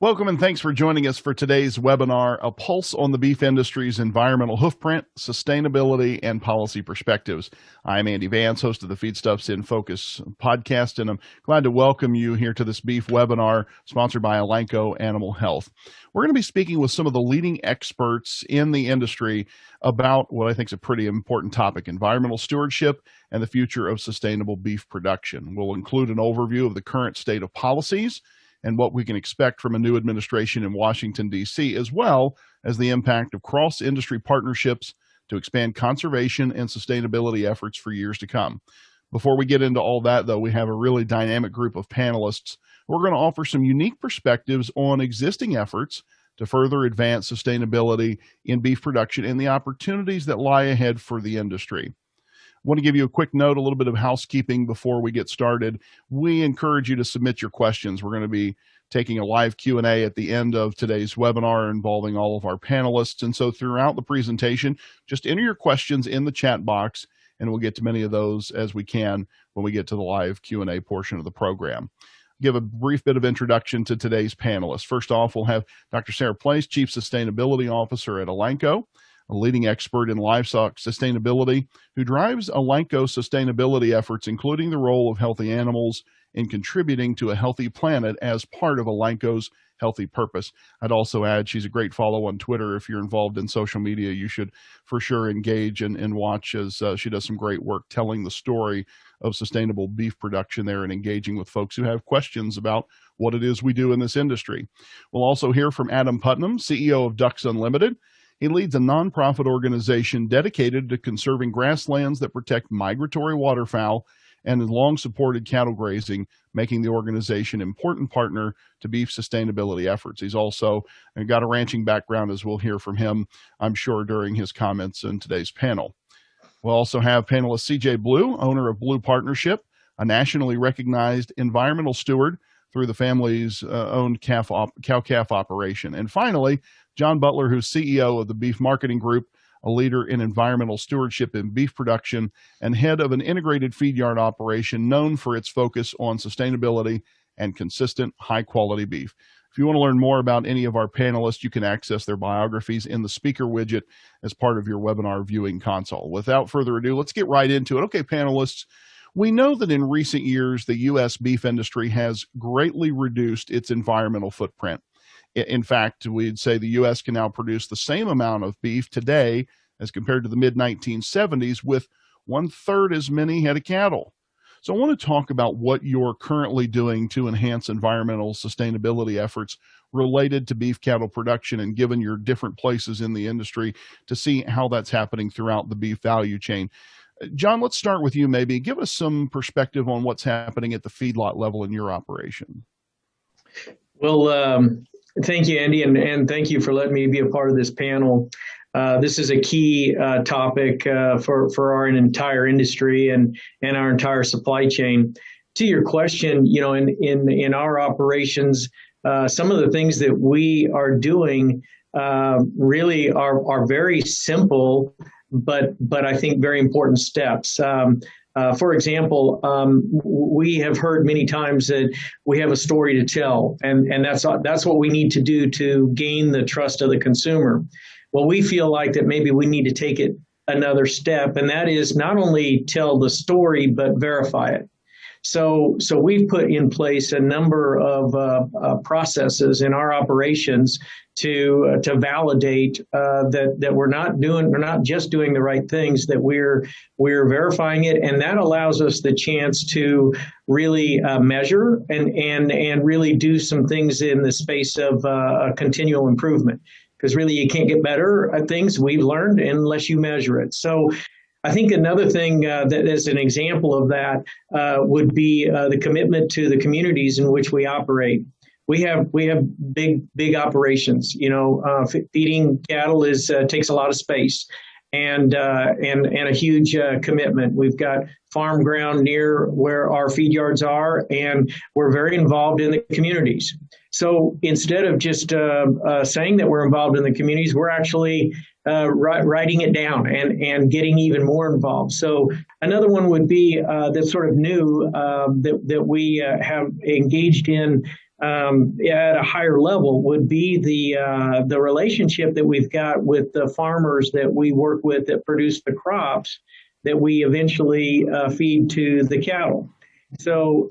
Welcome and thanks for joining us for today's webinar, A Pulse on the Beef Industry's Environmental Hoofprint, Sustainability, and Policy Perspectives. I'm Andy Vance, host of the Feedstuffs in Focus podcast, and I'm glad to welcome you here to this beef webinar sponsored by Elanco Animal Health. We're going to be speaking with some of the leading experts in the industry about what I think is a pretty important topic, environmental stewardship and the future of sustainable beef production. We'll include an overview of the current state of policies and what we can expect from a new administration in Washington, D.C., as well as the impact of cross-industry partnerships to expand conservation and sustainability efforts for years to come. Before we get into all that, though, we have a really dynamic group of panelists. We're going to offer some unique perspectives on existing efforts to further advance sustainability in beef production and the opportunities that lie ahead for the industry. I want to give you a quick note, a little bit of housekeeping before we get started. We encourage you to submit your questions. We're going to be taking a live Q&A at the end of today's webinar involving all of our panelists. And so throughout the presentation, just enter your questions in the chat box, and we'll get to many of those as we can when we get to the live Q&A portion of the program. Give a brief bit of introduction to today's panelists. First off, we'll have Dr. Sara Place, Chief Sustainability Officer at Elanco, a leading expert in livestock sustainability, who drives Elanco sustainability efforts, including the role of healthy animals in contributing to a healthy planet as part of Elanco's healthy purpose. I'd also add she's a great follow on Twitter. If you're involved in social media, you should for sure engage and watch, as she does some great work telling the story of sustainable beef production there and engaging with folks who have questions about what it is we do in this industry. We'll also hear from Adam Putnam, CEO of Ducks Unlimited. He leads a nonprofit organization dedicated to conserving grasslands that protect migratory waterfowl and has long supported cattle grazing, making the organization an important partner to beef sustainability efforts. He's also got a ranching background, as we'll hear from him, I'm sure, during his comments in today's panel. We'll also have panelist CJ Blue, owner of Blue Partnership, a nationally recognized environmental steward through the family's owned cow-calf operation. And finally, John Butler, who's CEO of the Beef Marketing Group, a leader in environmental stewardship in beef production, and head of an integrated feed yard operation known for its focus on sustainability and consistent, high-quality beef. If you want to learn more about any of our panelists, you can access their biographies in the speaker widget as part of your webinar viewing console. Without further ado, let's get right into it. Okay, panelists, we know that in recent years, the U.S. beef industry has greatly reduced its environmental footprint. In fact, we'd say the U.S. can now produce the same amount of beef today as compared to the mid-1970s with 1/3 as many head of cattle. So I want to talk about what you're currently doing to enhance environmental sustainability efforts related to beef cattle production, and given your different places in the industry, to see how that's happening throughout the beef value chain. John, let's start with you maybe. Give us some perspective on what's happening at the feedlot level in your operation. Well, thank you, Andy, and thank you for letting me be a part of this panel. This is a key topic for our entire industry and our entire supply chain. To your question, you know, in our operations, some of the things that we are doing really are very simple, but I think very important steps. For example, we have heard many times that we have a story to tell, and that's what we need to do to gain the trust of the consumer. Well, we feel like that maybe we need to take it another step, and that is not only tell the story, but verify it. So we've put in place a number of processes in our operations to validate that we're not just doing the right things, that we're verifying it, and that allows us the chance to really measure and really do some things in the space of continual improvement. Because really you can't get better at things, we've learned, unless you measure it. So I think another thing that is an example of that would be the commitment to the communities in which we operate. We have big operations. You know, feeding cattle takes a lot of space and a huge commitment. We've got farm ground near where our feed yards are, and we're very involved in the communities. So instead of just saying that we're involved in the communities, we're actually writing it down and getting even more involved. So another one would be that's sort of new that we have engaged in at a higher level would be the relationship that we've got with the farmers that we work with that produce the crops that we eventually feed to the cattle. So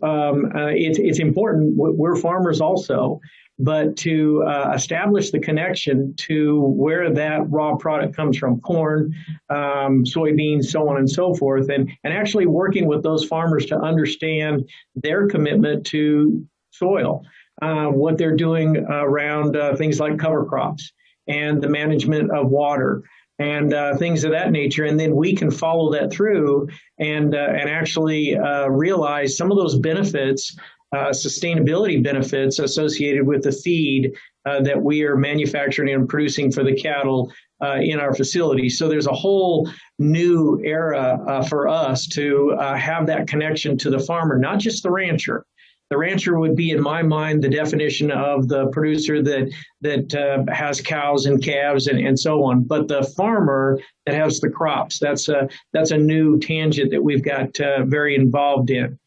it's important. We're farmers also, but to establish the connection to where that raw product comes from, corn, soybeans, so on and so forth, and actually working with those farmers to understand their commitment to soil, what they're doing around things like cover crops and the management of water and things of that nature, and then we can follow that through and actually realize some of those benefits, sustainability benefits associated with the feed that we are manufacturing and producing for the cattle in our facilities. So there's a whole new era for us to have that connection to the farmer, not just the rancher. The rancher would be, in my mind, the definition of the producer that has cows and calves and so on. But the farmer that has the crops, that's a new tangent that we've got very involved in.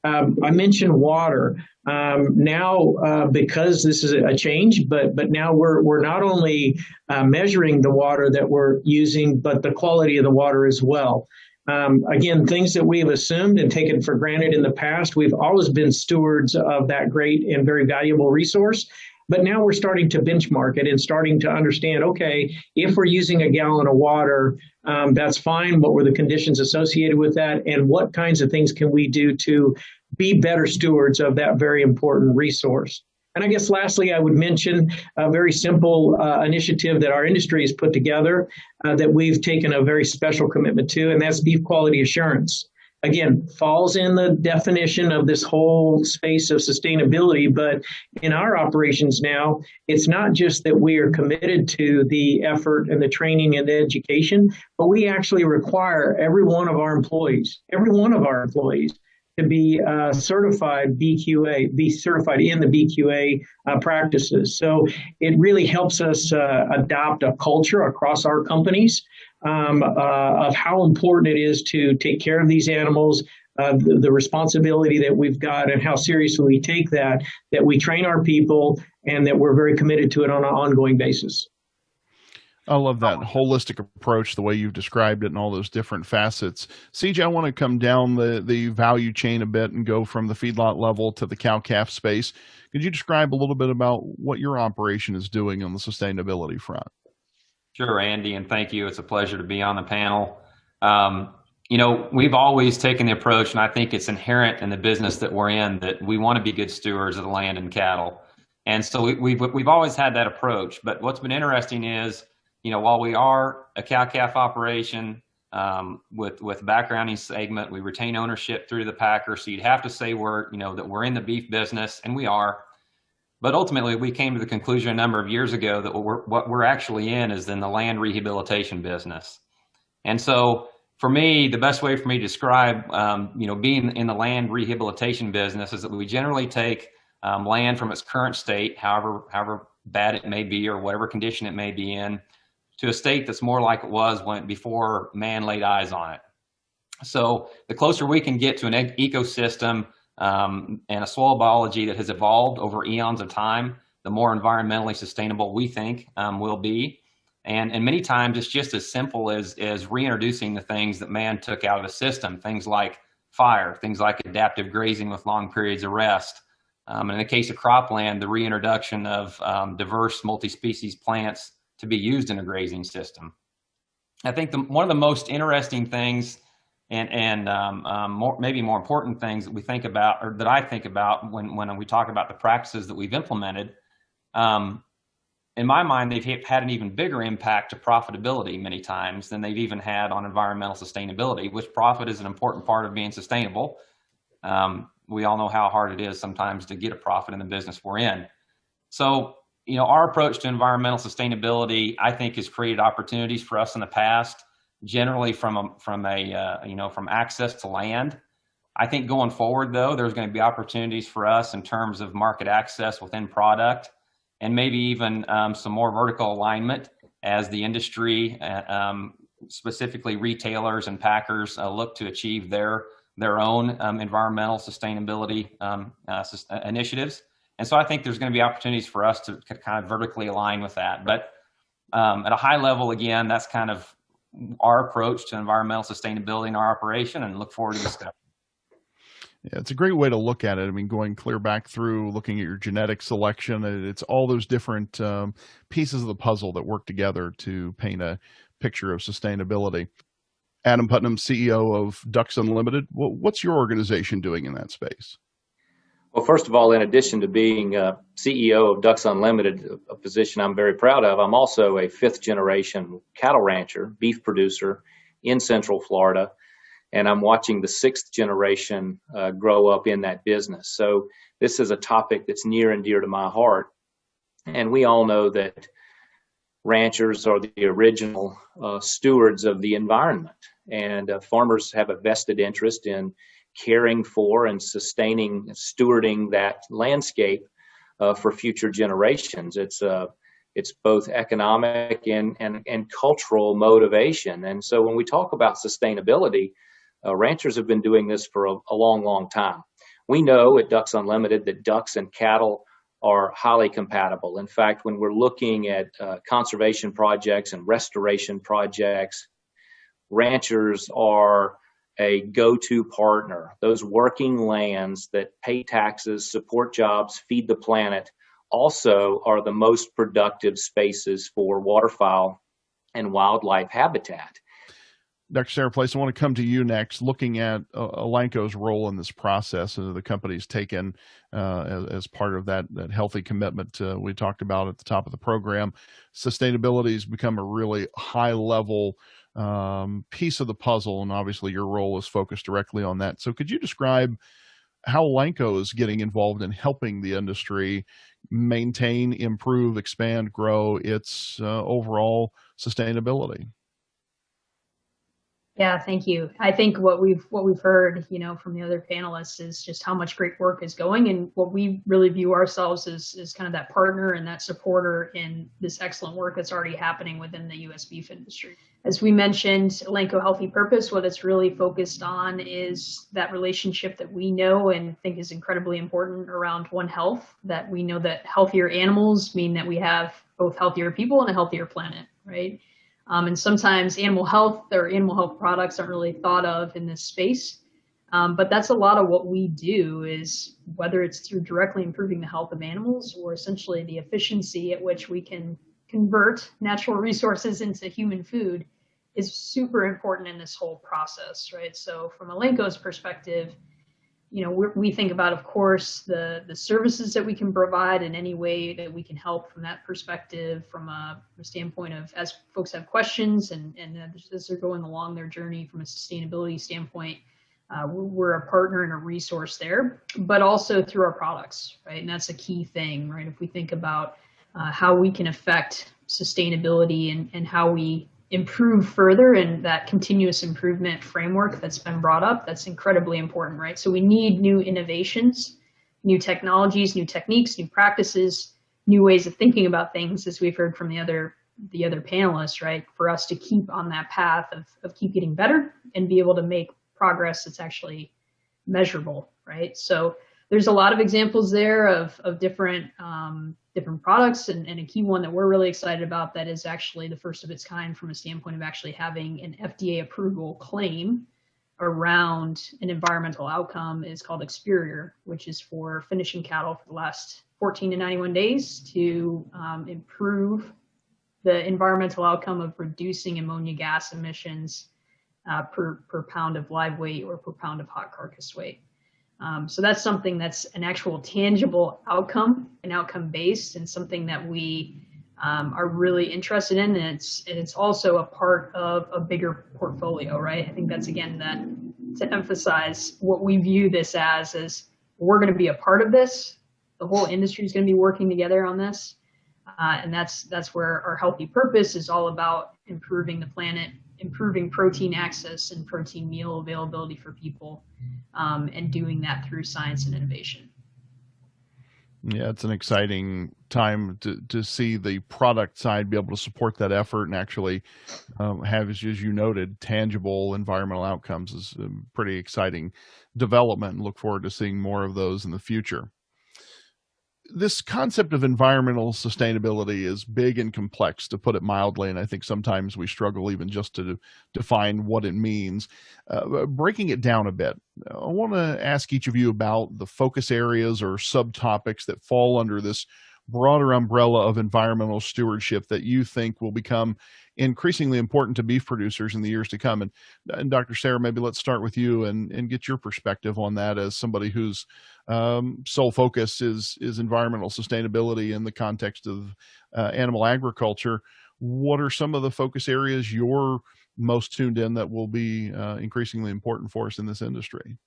I mentioned water. Now, because this is a change, but now we're not only measuring the water that we're using, but the quality of the water as well. Again, things that we have assumed and taken for granted in the past, we've always been stewards of that great and very valuable resource. But now we're starting to benchmark it and starting to understand, okay, if we're using a gallon of water, that's fine. What were the conditions associated with that? And what kinds of things can we do to be better stewards of that very important resource? And I guess lastly, I would mention a very simple initiative that our industry has put together that we've taken a very special commitment to, and that's beef quality assurance. Again, falls in the definition of this whole space of sustainability, but in our operations now, it's not just that we are committed to the effort and the training and the education, but we actually require every one of our employees, to be certified BQA, be certified in the BQA practices. So it really helps us adopt a culture across our companies of how important it is to take care of these animals, the responsibility that we've got and how seriously we take that we train our people and that we're very committed to it on an ongoing basis. I love that holistic approach, the way you've described it and all those different facets. CJ, I want to come down the value chain a bit and go from the feedlot level to the cow-calf space. Could you describe a little bit about what your operation is doing on the sustainability front? Sure, Andy, and thank you. It's a pleasure to be on the panel. We've always taken the approach, and I think it's inherent in the business that we're in, that we want to be good stewards of the land and cattle. And so we've always had that approach. But what's been interesting is, while we are a cow-calf operation with backgrounding segment, we retain ownership through the packer. So you'd have to say that we're in the beef business, and we are. But ultimately, we came to the conclusion a number of years ago that what we're actually in is in the land rehabilitation business. And so for me, the best way for me to describe, being in the land rehabilitation business is that we generally take land from its current state, however bad it may be or whatever condition it may be in, to a state that's more like it was before man laid eyes on it. So the closer we can get to an ecosystem and a soil biology that has evolved over eons of time, the more environmentally sustainable we think will be. And many times it's just as simple as reintroducing the things that man took out of the system, things like fire, things like adaptive grazing with long periods of rest. And in the case of cropland, the reintroduction of diverse multi-species plants to be used in a grazing system. I think one of the most interesting things and maybe more important things that we think about, or that I think about when we talk about the practices that we've implemented, in my mind, they've had an even bigger impact to profitability many times than they've even had on environmental sustainability, which profit is an important part of being sustainable. We all know how hard it is sometimes to get a profit in the business we're in. So, our approach to environmental sustainability, I think, has created opportunities for us in the past, generally from access to land. I think going forward, though, there's going to be opportunities for us in terms of market access within product, and maybe even some more vertical alignment as the industry, specifically retailers and packers, look to achieve their own environmental sustainability initiatives. And so I think there's going to be opportunities for us to kind of vertically align with that. But at a high level, again, that's kind of our approach to environmental sustainability in our operation, and look forward to discussing. Yeah, it's a great way to look at it. I mean, going clear back through, looking at your genetic selection, it's all those different pieces of the puzzle that work together to paint a picture of sustainability. Adam Putnam, CEO of Ducks Unlimited. What's your organization doing in that space? Well, first of all, in addition to being CEO of Ducks Unlimited, a position I'm very proud of, I'm also a fifth generation cattle rancher, beef producer in Central Florida, and I'm watching the sixth generation grow up in that business. So this is a topic that's near and dear to my heart. And we all know that ranchers are the original stewards of the environment, and farmers have a vested interest in caring for and sustaining, stewarding that landscape for future generations. It's both economic and cultural motivation. And so when we talk about sustainability, ranchers have been doing this for a long, long time. We know at Ducks Unlimited that ducks and cattle are highly compatible. In fact, when we're looking at conservation projects and restoration projects, ranchers are a go-to partner. Those working lands that pay taxes, support jobs, feed the planet, also are the most productive spaces for waterfowl and wildlife habitat. Dr. Sara Place, I want to come to you next, looking at Elanco's role in this process and the company's taken as part of that healthy commitment we talked about at the top of the program. Sustainability has become a really high-level piece of the puzzle, and obviously your role is focused directly on that. So could you describe how Elanco is getting involved in helping the industry maintain, improve, expand, grow its overall sustainability? Yeah, thank you. I think what we've heard, from the other panelists is just how much great work is going, and what we really view ourselves as kind of that partner and that supporter in this excellent work that's already happening within the U.S. beef industry. As we mentioned, Elanco Healthy Purpose, what it's really focused on is that relationship that we know and think is incredibly important around One Health, that we know that healthier animals mean that we have both healthier people and a healthier planet, right? And sometimes animal health or animal health products aren't really thought of in this space. But that's a lot of what we do, is whether it's through directly improving the health of animals or essentially the efficiency at which we can convert natural resources into human food is super important in this whole process, right? So from Elanco's perspective, we think about, of course, the services that we can provide in any way that we can help from that perspective, from a standpoint of, as folks have questions and as they're going along their journey from a sustainability standpoint, we're a partner and a resource there, but also through our products, right? And that's a key thing, right? If we think about how we can affect sustainability and how we improve further, and that continuous improvement framework that's been brought up, that's incredibly important, right? So we need new innovations, new technologies, new techniques, new practices, new ways of thinking about things, as we've heard from the other panelists, right? For us to keep on that path of keep getting better and be able to make progress that's actually measurable, right? So there's a lot of examples there of different products, and a key one that we're really excited about that is actually the first of its kind from a standpoint of actually having an FDA approval claim around an environmental outcome is called Experior, which is for finishing cattle for the last 14 to 91 days to improve the environmental outcome of reducing ammonia gas emissions per pound of live weight or per pound of hot carcass weight. So that's something that's an actual tangible outcome, an outcome based, and something that we are really interested in. And it's also a part of a bigger portfolio, right? I think that's, again, that to emphasize what we view this as is we're going to be a part of this. The whole industry is going to be working together on this. And that's where our healthy purpose is all about: improving the planet, improving protein access and protein meal availability for people, and doing that through science and innovation. Yeah, it's an exciting time to see the product side be able to support that effort and actually have, as you noted, tangible environmental outcomes is a pretty exciting development, and look forward to seeing more of those in the future. this concept of environmental sustainability is big and complex, to put it mildly, and I think sometimes we struggle even just to define what it means. Breaking it down a bit, I want to ask each of you about the focus areas or subtopics that fall under this broader umbrella of environmental stewardship that you think will become increasingly important to beef producers in the years to come. And Dr. Sara, maybe let's start with you and get your perspective on that as somebody whose sole focus is environmental sustainability in the context of animal agriculture. What are some of the focus areas you're most tuned in that will be increasingly important for us in this industry?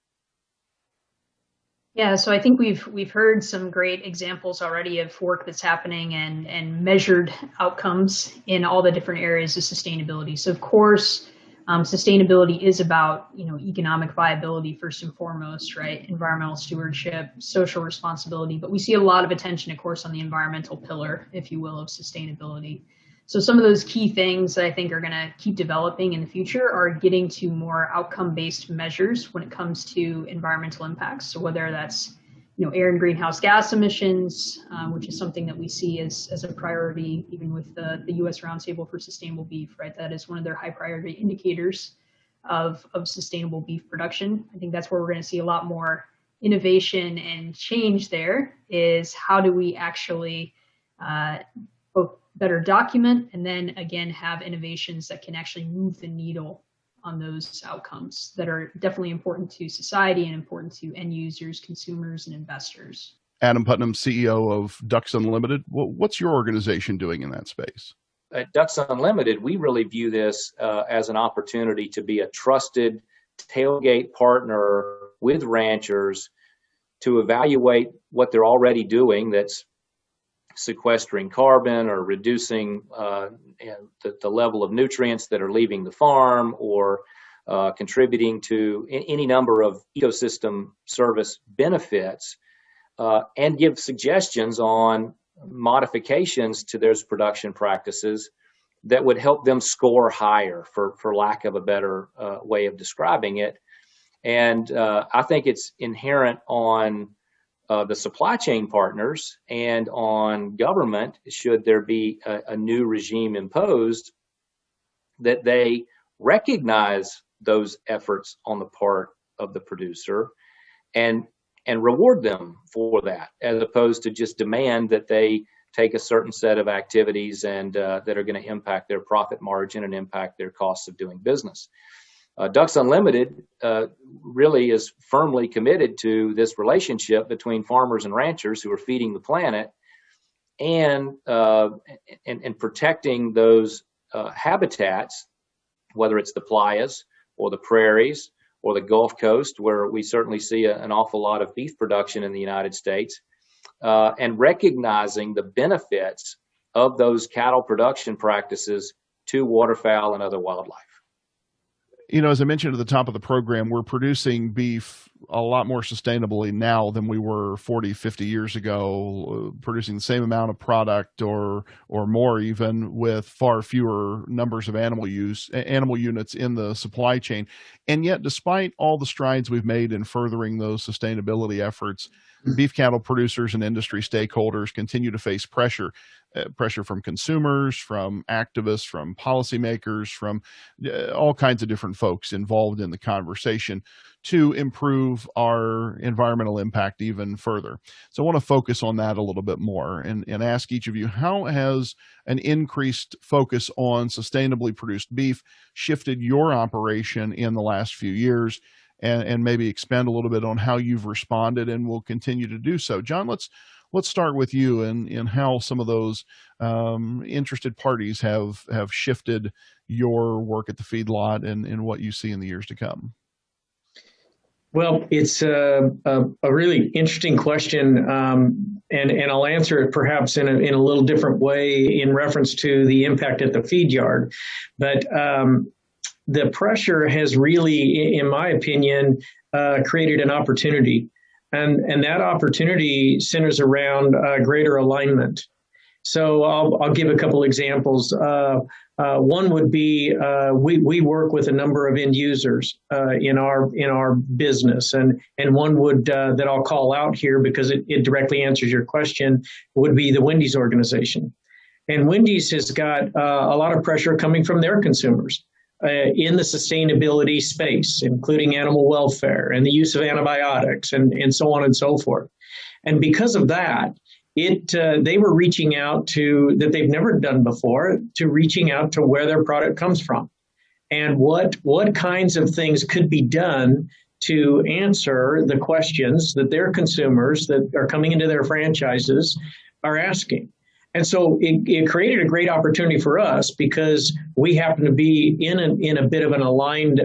Yeah, so I think we've heard some great examples already of work that's happening and measured outcomes in all the different areas of sustainability. So of course, sustainability is about economic viability first and foremost, right? Environmental stewardship, social responsibility, but we see a lot of attention, of course, on the environmental pillar, if you will, of sustainability. So some of those key things that I think are going to keep developing in the future are getting to more outcome-based measures when it comes to environmental impacts. So whether that's air and greenhouse gas emissions, which is something that we see as a priority, even with the U.S. Roundtable for Sustainable Beef, right? That is one of their high priority indicators of sustainable beef production. I think that's where we're going to see a lot more innovation and change. There is how do we actually both better document and then again have innovations that can actually move the needle on those outcomes that are definitely important to society and important to end users, consumers, and investors. Adam Putnam, CEO of Ducks Unlimited. What's your organization doing in that space? At Ducks Unlimited, we really view this as an opportunity to be a trusted tailgate partner with ranchers to evaluate what they're already doing that's sequestering carbon or reducing the level of nutrients that are leaving the farm or contributing to any number of ecosystem service benefits, and give suggestions on modifications to those production practices that would help them score higher, for lack of a better way of describing it. And I think it's inherent on the supply chain partners and on government, should there be a new regime imposed, that they recognize those efforts on the part of the producer and reward them for that, as opposed to just demand that they take a certain set of activities and that are going to impact their profit margin and impact their costs of doing business. Ducks Unlimited really is firmly committed to this relationship between farmers and ranchers who are feeding the planet and protecting those habitats, whether it's the playas or the prairies or the Gulf Coast, where we certainly see an awful lot of beef production in the United States, and recognizing the benefits of those cattle production practices to waterfowl and other wildlife. As I mentioned at the top of the program, we're producing beef a lot more sustainably now than we were 40, 50 years ago, producing the same amount of product or more even, with far fewer numbers of animal units in the supply chain. And yet, despite all the strides we've made in furthering those sustainability efforts, beef cattle producers and industry stakeholders continue to face pressure from consumers, from activists, from policymakers, from all kinds of different folks involved in the conversation to improve our environmental impact even further. So I want to focus on that a little bit more and ask each of you, how has an increased focus on sustainably produced beef shifted your operation in the last few years? And maybe expand a little bit on how you've responded and will continue to do so. John, let's start with you and how some of those interested parties have shifted your work at the feedlot and what you see in the years to come. Well, it's a really interesting question, and I'll answer it perhaps in a little different way in reference to the impact at the feed yard. But the pressure has really, in my opinion, created an opportunity. And that opportunity centers around greater alignment. So I'll give a couple examples. One would be we work with a number of end users in our business, and one would that I'll call out here because it directly answers your question would be the Wendy's organization. And Wendy's has got a lot of pressure coming from their consumers in the sustainability space, including animal welfare and the use of antibiotics and so on and so forth. And because of that, they were reaching out to that they've never done before to reaching out to where their product comes from and what kinds of things could be done to answer the questions that their consumers that are coming into their franchises are asking. And so it created a great opportunity for us because we happen to be in a bit of an aligned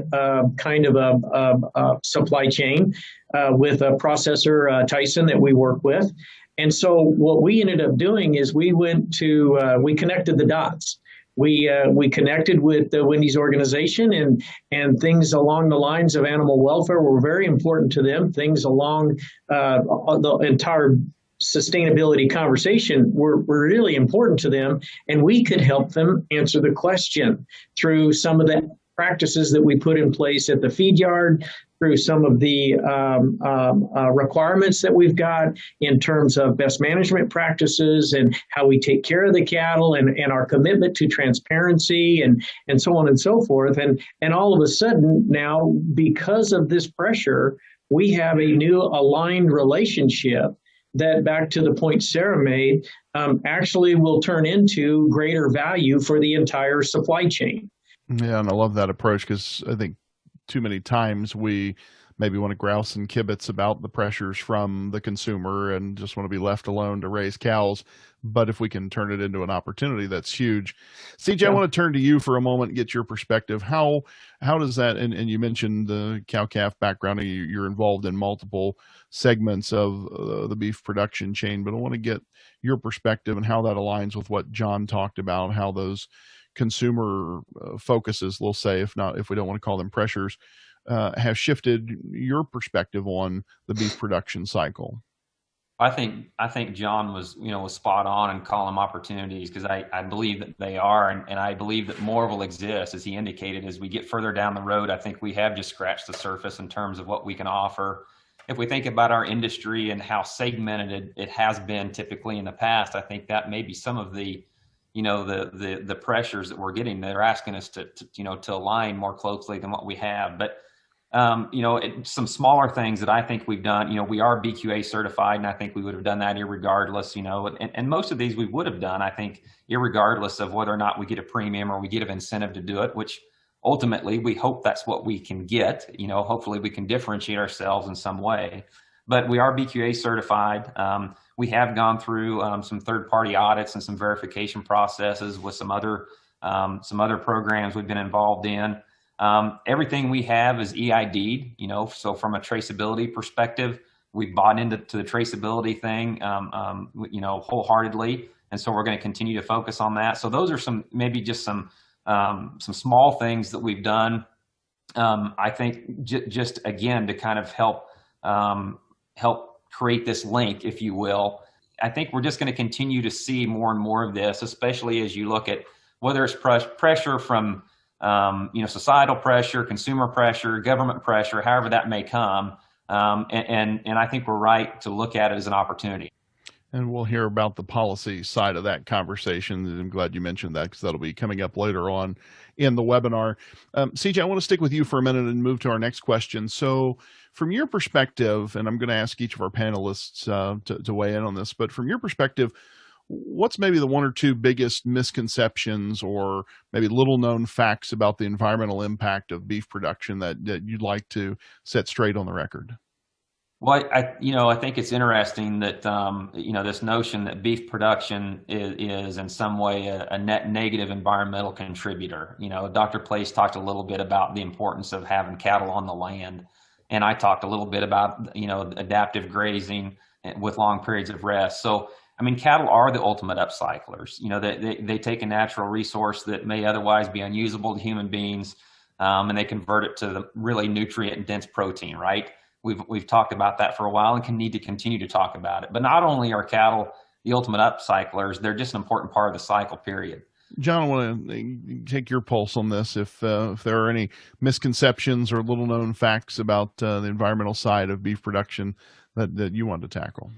kind of a supply chain with a processor, Tyson, that we work with. And so what we ended up doing is we connected the dots. We connected with the Wendy's organization and things along the lines of animal welfare were very important to them. Things along the entire sustainability conversation were really important to them, and we could help them answer the question through some of the practices that we put in place at the feed yard, through some of the requirements that we've got in terms of best management practices and how we take care of the cattle and our commitment to transparency and so on and so forth. And all of a sudden now, because of this pressure, we have a new aligned relationship that, back to the point Sara made, actually will turn into greater value for the entire supply chain. Yeah, and I love that approach because I think too many times we maybe want to grouse and kibitz about the pressures from the consumer and just want to be left alone to raise cows. But if we can turn it into an opportunity, that's huge. CJ, yeah. I want to turn to you for a moment and get your perspective. How does that, and you mentioned the cow-calf background, and you're involved in multiple segments of the beef production chain, but I want to get your perspective and how that aligns with what John talked about, how those consumer focuses, we'll say, if we don't want to call them pressures, have shifted your perspective on the beef production cycle. I think John was spot on in calling them opportunities because I believe that they are, and I believe that more will exist, as he indicated. As we get further down the road, I think we have just scratched the surface in terms of what we can offer. If we think about our industry and how segmented it has been typically in the past, I think that may be some of the the pressures that we're getting. They're asking us to align more closely than what we have. But some smaller things that I think we've done, we are BQA certified, and I think we would have done that irregardless, and most of these we would have done, I think, irregardless of whether or not we get a premium or we get an incentive to do it, which ultimately we hope that's what we can get. Hopefully we can differentiate ourselves in some way. But we are BQA certified. We have gone through some third-party audits and some verification processes with some other programs we've been involved in. Everything we have is EID'd, so from a traceability perspective, we bought into the traceability thing, wholeheartedly. And so we're going to continue to focus on that. So those are some small things that we've done. I think just again, to kind of help create this link, if you will. I think we're just going to continue to see more and more of this, especially as you look at whether it's pressure from societal pressure, consumer pressure, government pressure, however that may come. And I think we're right to look at it as an opportunity. And we'll hear about the policy side of that conversation. I'm glad you mentioned that because that'll be coming up later on in the webinar. CJ, I want to stick with you for a minute and move to our next question. So from your perspective, and I'm going to ask each of our panelists to weigh in on this, but from your perspective, what's maybe the one or two biggest misconceptions or maybe little known facts about the environmental impact of beef production that you'd like to set straight on the record? Well, I think it's interesting that, this notion that beef production is in some way a net negative environmental contributor. Dr. Place talked a little bit about the importance of having cattle on the land. And I talked a little bit about, adaptive grazing with long periods of rest. So, cattle are the ultimate upcyclers. They take a natural resource that may otherwise be unusable to human beings, and they convert it to the really nutrient-dense protein, right? We've talked about that for a while and need to continue to talk about it. But not only are cattle, the ultimate upcyclers. They're just an important part of the cycle period. John, I want to take your pulse on this. If there are any misconceptions or little known facts about the environmental side of beef production that you want to tackle.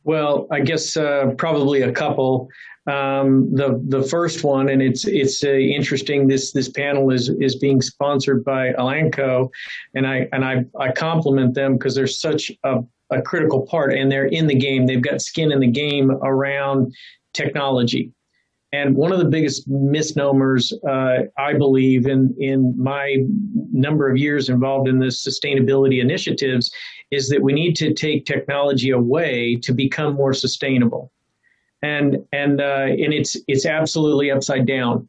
Well, I guess probably a couple. The first one, and it's interesting. This panel is being sponsored by Elanco, and I compliment them because they're such a critical part, and they're in the game. They've got skin in the game around technology. And one of the biggest misnomers, I believe, in my number of years involved in this sustainability initiatives, is that we need to take technology away to become more sustainable, and it's absolutely upside down.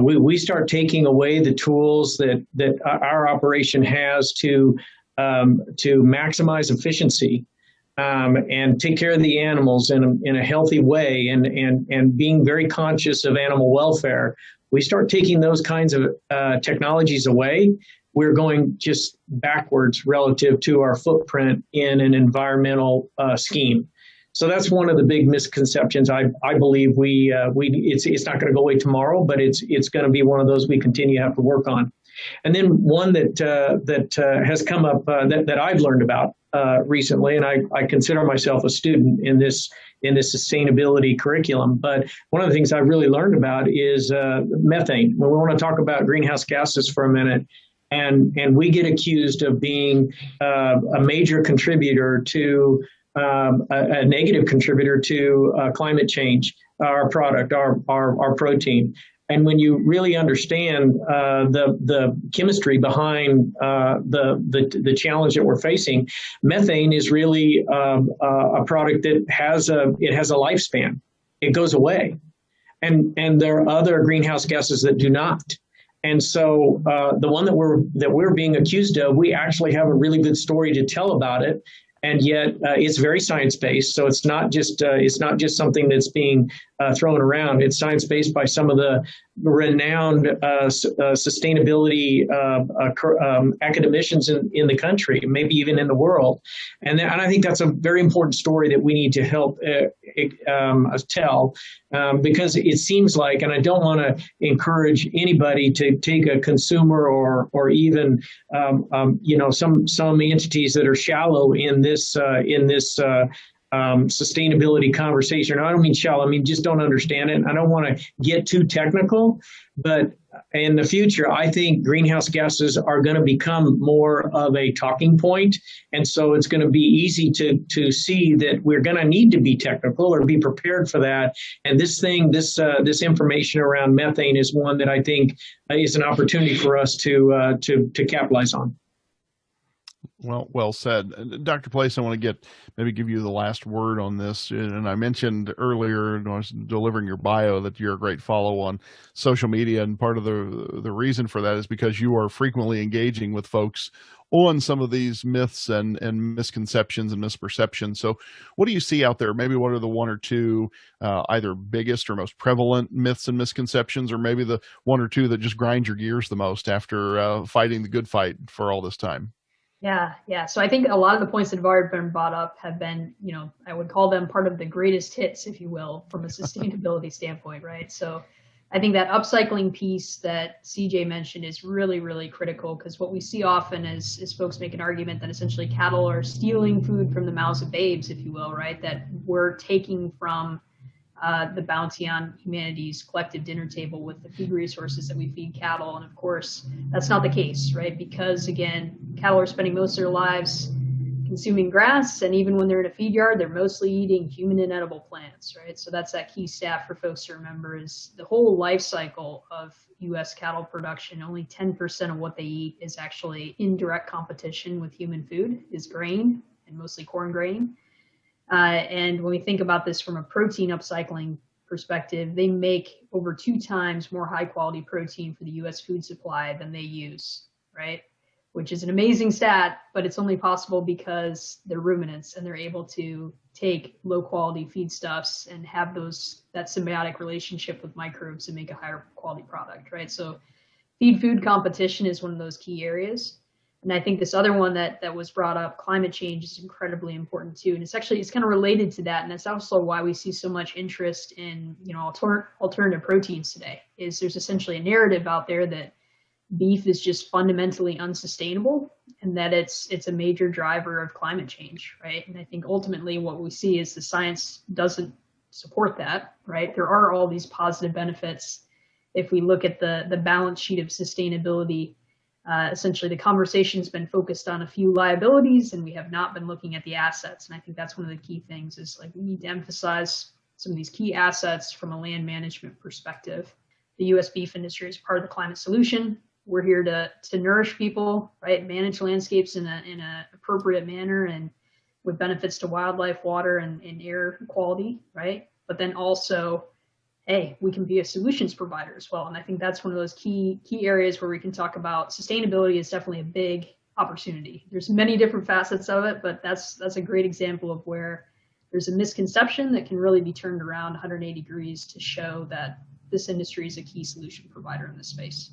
We start taking away the tools that our operation has to maximize efficiency. And take care of the animals in a healthy way, and being very conscious of animal welfare. We start taking those kinds of technologies away, we're going just backwards relative to our footprint in an environmental scheme. So that's one of the big misconceptions. I believe it's not going to go away tomorrow, but it's going to be one of those we continue to have to work on. And then one that has come up that I've learned about recently, and I consider myself a student in this sustainability curriculum. But one of the things I've really learned about is methane. When we want to talk about greenhouse gases for a minute, and we get accused of being a major contributor to a negative contributor to climate change, our product, our protein. And when you really understand the chemistry behind the challenge that we're facing, methane is really a product that has a lifespan. It goes away, and there are other greenhouse gases that do not. And so the one that we're being accused of, we actually have a really good story to tell about it. And yet it's very science-based. So it's not just something that's being thrown around. It's science-based by some of the renowned sustainability academicians in the country, maybe even in the world. And I think that's a very important story that we need to help tell, because it seems like, and I don't want to encourage anybody to take a consumer or even some entities that are shallow in this sustainability conversation. I don't mean shallow, I mean just don't understand it. I don't want to get too technical, but in the future, I think greenhouse gases are going to become more of a talking point. And so it's going to be easy to see that we're going to need to be technical or be prepared for that. And this information around methane is one that I think is an opportunity for us to capitalize on. Well said. Dr. Place, I want to give you the last word on this. And I mentioned earlier when I was delivering your bio that you're a great follow on social media. And part of the reason for that is because you are frequently engaging with folks on some of these myths and misconceptions and misperceptions. So what do you see out there? Maybe what are the one or two either biggest or most prevalent myths and misconceptions, or maybe the one or two that just grind your gears the most after fighting the good fight for all this time? Yeah. So I think a lot of the points that have already been brought up have been, I would call them part of the greatest hits, if you will, from a sustainability standpoint, right? So I think that upcycling piece that CJ mentioned is really, really critical, because what we see often is folks make an argument that essentially cattle are stealing food from the mouths of babes, if you will, right? That we're taking from the bounty on humanity's collective dinner table with the food resources that we feed cattle. And of course, that's not the case, right? Because again, cattle are spending most of their lives consuming grass, and even when they're in a feed yard, they're mostly eating human inedible plants, right? So that's that key stat for folks to remember, is the whole life cycle of U.S. cattle production, only 10% of what they eat is actually in direct competition with human food, is grain, and mostly corn grain. And when we think about this from a protein upcycling perspective, they make over 2 times more high quality protein for the U.S. food supply than they use, right? Which is an amazing stat, but it's only possible because they're ruminants and they're able to take low quality feedstuffs and have that symbiotic relationship with microbes and make a higher quality product, right? So feed food competition is one of those key areas. And I think this other one that was brought up, climate change, is incredibly important too. And it's kind of related to that. And that's also why we see so much interest in, alternative proteins today. Is there's essentially a narrative out there that beef is just fundamentally unsustainable and that it's a major driver of climate change, right? And I think ultimately what we see is the science doesn't support that, right? There are all these positive benefits. If we look at the balance sheet of sustainability, essentially the conversation's been focused on a few liabilities and we have not been looking at the assets. And I think that's one of the key things is like we need to emphasize some of these key assets from a land management perspective. The U.S. beef industry is part of the climate solution. We're here to nourish people, right? Manage landscapes in a appropriate manner and with benefits to wildlife, water, and air quality, right? But then also, hey, we can be a solutions provider as well. And I think that's one of those key areas where we can talk about sustainability is definitely a big opportunity. There's many different facets of it, but that's a great example of where there's a misconception that can really be turned around 180 degrees to show that this industry is a key solution provider in this space.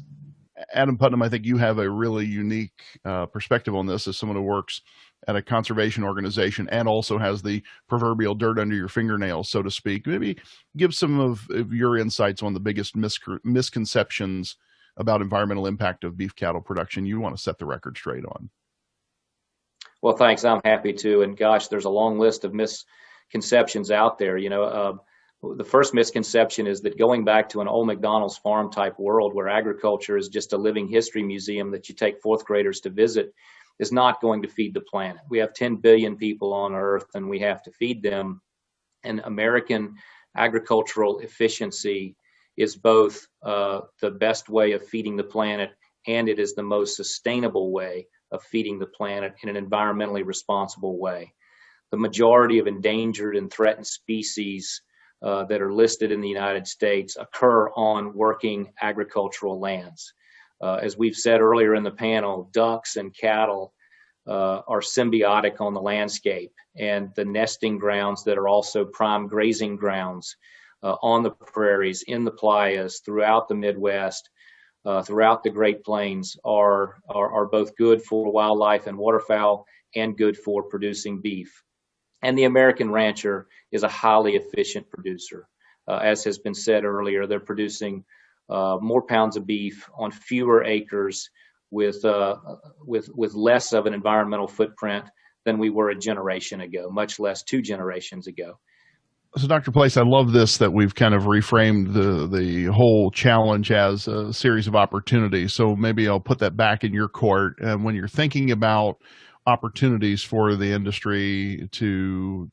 Adam Putnam, I think you have a really unique perspective on this as someone who works at a conservation organization and also has the proverbial dirt under your fingernails, so to speak. Maybe give some of your insights on the biggest misconceptions about environmental impact of beef cattle production you want to set the record straight on. Well, thanks. I'm happy to. And gosh, there's a long list of misconceptions out there. The first misconception is that going back to an old McDonald's farm type world where agriculture is just a living history museum that you take fourth graders to visit is not going to feed the planet. We have 10 billion people on Earth and we have to feed them. And American agricultural efficiency is both the best way of feeding the planet and it is the most sustainable way of feeding the planet in an environmentally responsible way. The majority of endangered and threatened species that are listed in the United States occur on working agricultural lands. As we've said earlier in the panel, ducks and cattle are symbiotic on the landscape, and the nesting grounds that are also prime grazing grounds on the prairies, in the playas, throughout the Midwest, throughout the Great Plains are both good for wildlife and waterfowl and good for producing beef. And the American rancher is a highly efficient producer. As has been said earlier, they're producing more pounds of beef on fewer acres with less of an environmental footprint than we were a generation ago, much less 2 generations ago. So, Dr. Place, I love this that we've kind of reframed the whole challenge as a series of opportunities. So maybe I'll put that back in your court. And when you're thinking about opportunities for the industry to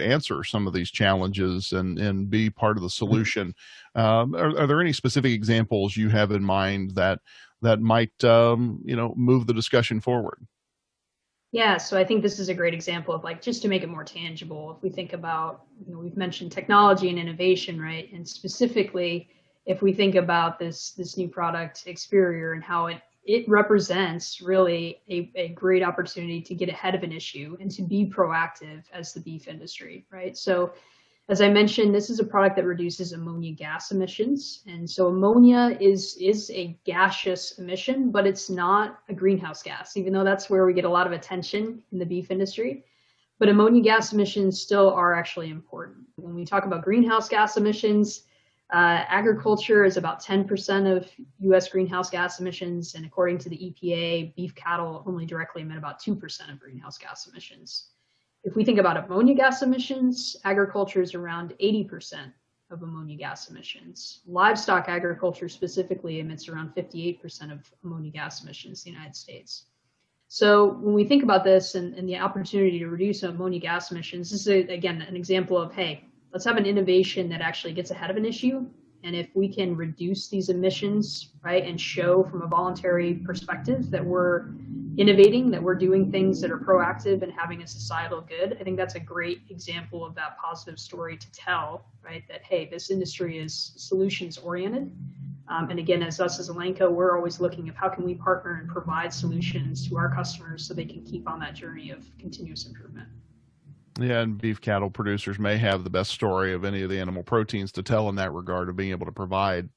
answer some of these challenges and be part of the solution, are there any specific examples you have in mind that might move the discussion forward? Yeah, so I think this is a great example of like just to make it more tangible. If we think about, we've mentioned technology and innovation, right? And specifically, if we think about this new product, Experior, and how it represents really a great opportunity to get ahead of an issue and to be proactive as the beef industry, right? So as I mentioned, this is a product that reduces ammonia gas emissions. And so ammonia is a gaseous emission, but it's not a greenhouse gas, even though that's where we get a lot of attention in the beef industry. But ammonia gas emissions still are actually important. When we talk about greenhouse gas emissions, agriculture is about 10% of US greenhouse gas emissions. And according to the EPA, beef cattle only directly emit about 2% of greenhouse gas emissions. If we think about ammonia gas emissions, agriculture is around 80% of ammonia gas emissions. Livestock agriculture specifically emits around 58% of ammonia gas emissions in the United States. So when we think about this and the opportunity to reduce ammonia gas emissions, this is, again, an example of, hey, let's have an innovation that actually gets ahead of an issue. And if we can reduce these emissions, right, and show from a voluntary perspective that we're innovating, that we're doing things that are proactive and having a societal good, I think that's a great example of that positive story to tell, right, that, hey, this industry is solutions oriented. And again, as Elanco, we're always looking at how can we partner and provide solutions to our customers so they can keep on that journey of continuous improvement. Yeah, and beef cattle producers may have the best story of any of the animal proteins to tell in that regard of being able to provide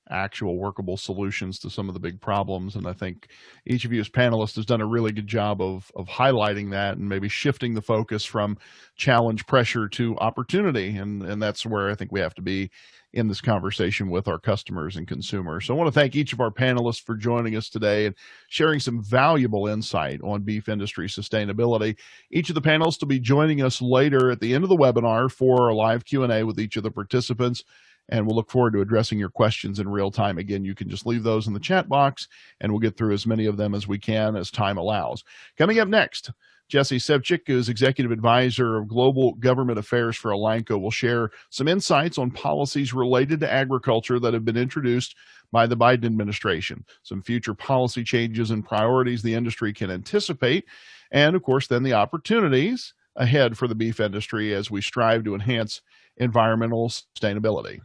actual workable solutions to some of the big problems. And I think each of you as panelists has done a really good job of highlighting that and maybe shifting the focus from challenge pressure to opportunity. And that's where I think we have to be in this conversation with our customers and consumers. So I want to thank each of our panelists for joining us today and sharing some valuable insight on beef industry sustainability. Each of the panelists will be joining us later at the end of the webinar for a live Q&A with each of the participants, and we'll look forward to addressing your questions in real time. Again, you can just leave those in the chat box, and we'll get through as many of them as we can as time allows. Coming up next, Jesse Sevcik, who is Executive Advisor of Global Government Affairs for Elanco, will share some insights on policies related to agriculture that have been introduced by the Biden administration, some future policy changes and priorities the industry can anticipate, and of course, then the opportunities ahead for the beef industry as we strive to enhance environmental sustainability.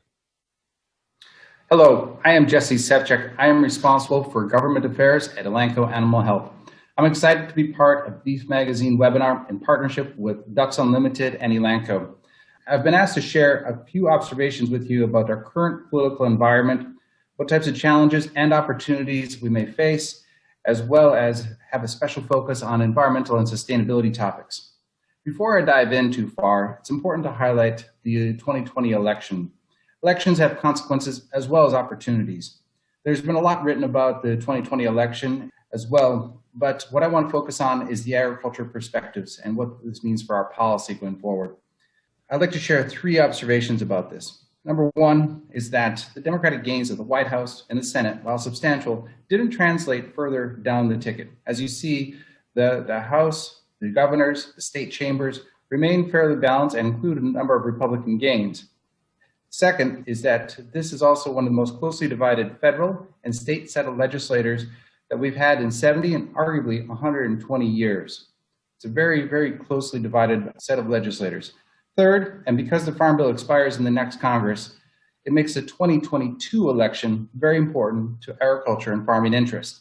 Hello, I am Jesse Sevcik. I am responsible for government affairs at Elanco Animal Health. I'm excited to be part of Beef Magazine webinar in partnership with Ducks Unlimited and Elanco. I've been asked to share a few observations with you about our current political environment, what types of challenges and opportunities we may face, as well as have a special focus on environmental and sustainability topics. Before I dive in too far, it's important to highlight the 2020 election. Elections have consequences as well as opportunities. There's been a lot written about the 2020 election as well, but what I want to focus on is the agriculture perspectives and what this means for our policy going forward. I'd like to share 3 observations about this. Number 1 is that the Democratic gains of the White House and the Senate, while substantial, didn't translate further down the ticket. As you see, the House, the governors, the state chambers remain fairly balanced and include a number of Republican gains. Second is that this is also one of the most closely divided federal and state set of legislators that we've had in 70 and arguably 120 years. It's a very, very closely divided set of legislators. Third, and because the Farm Bill expires in the next Congress, it makes the 2022 election very important to agriculture and farming interests.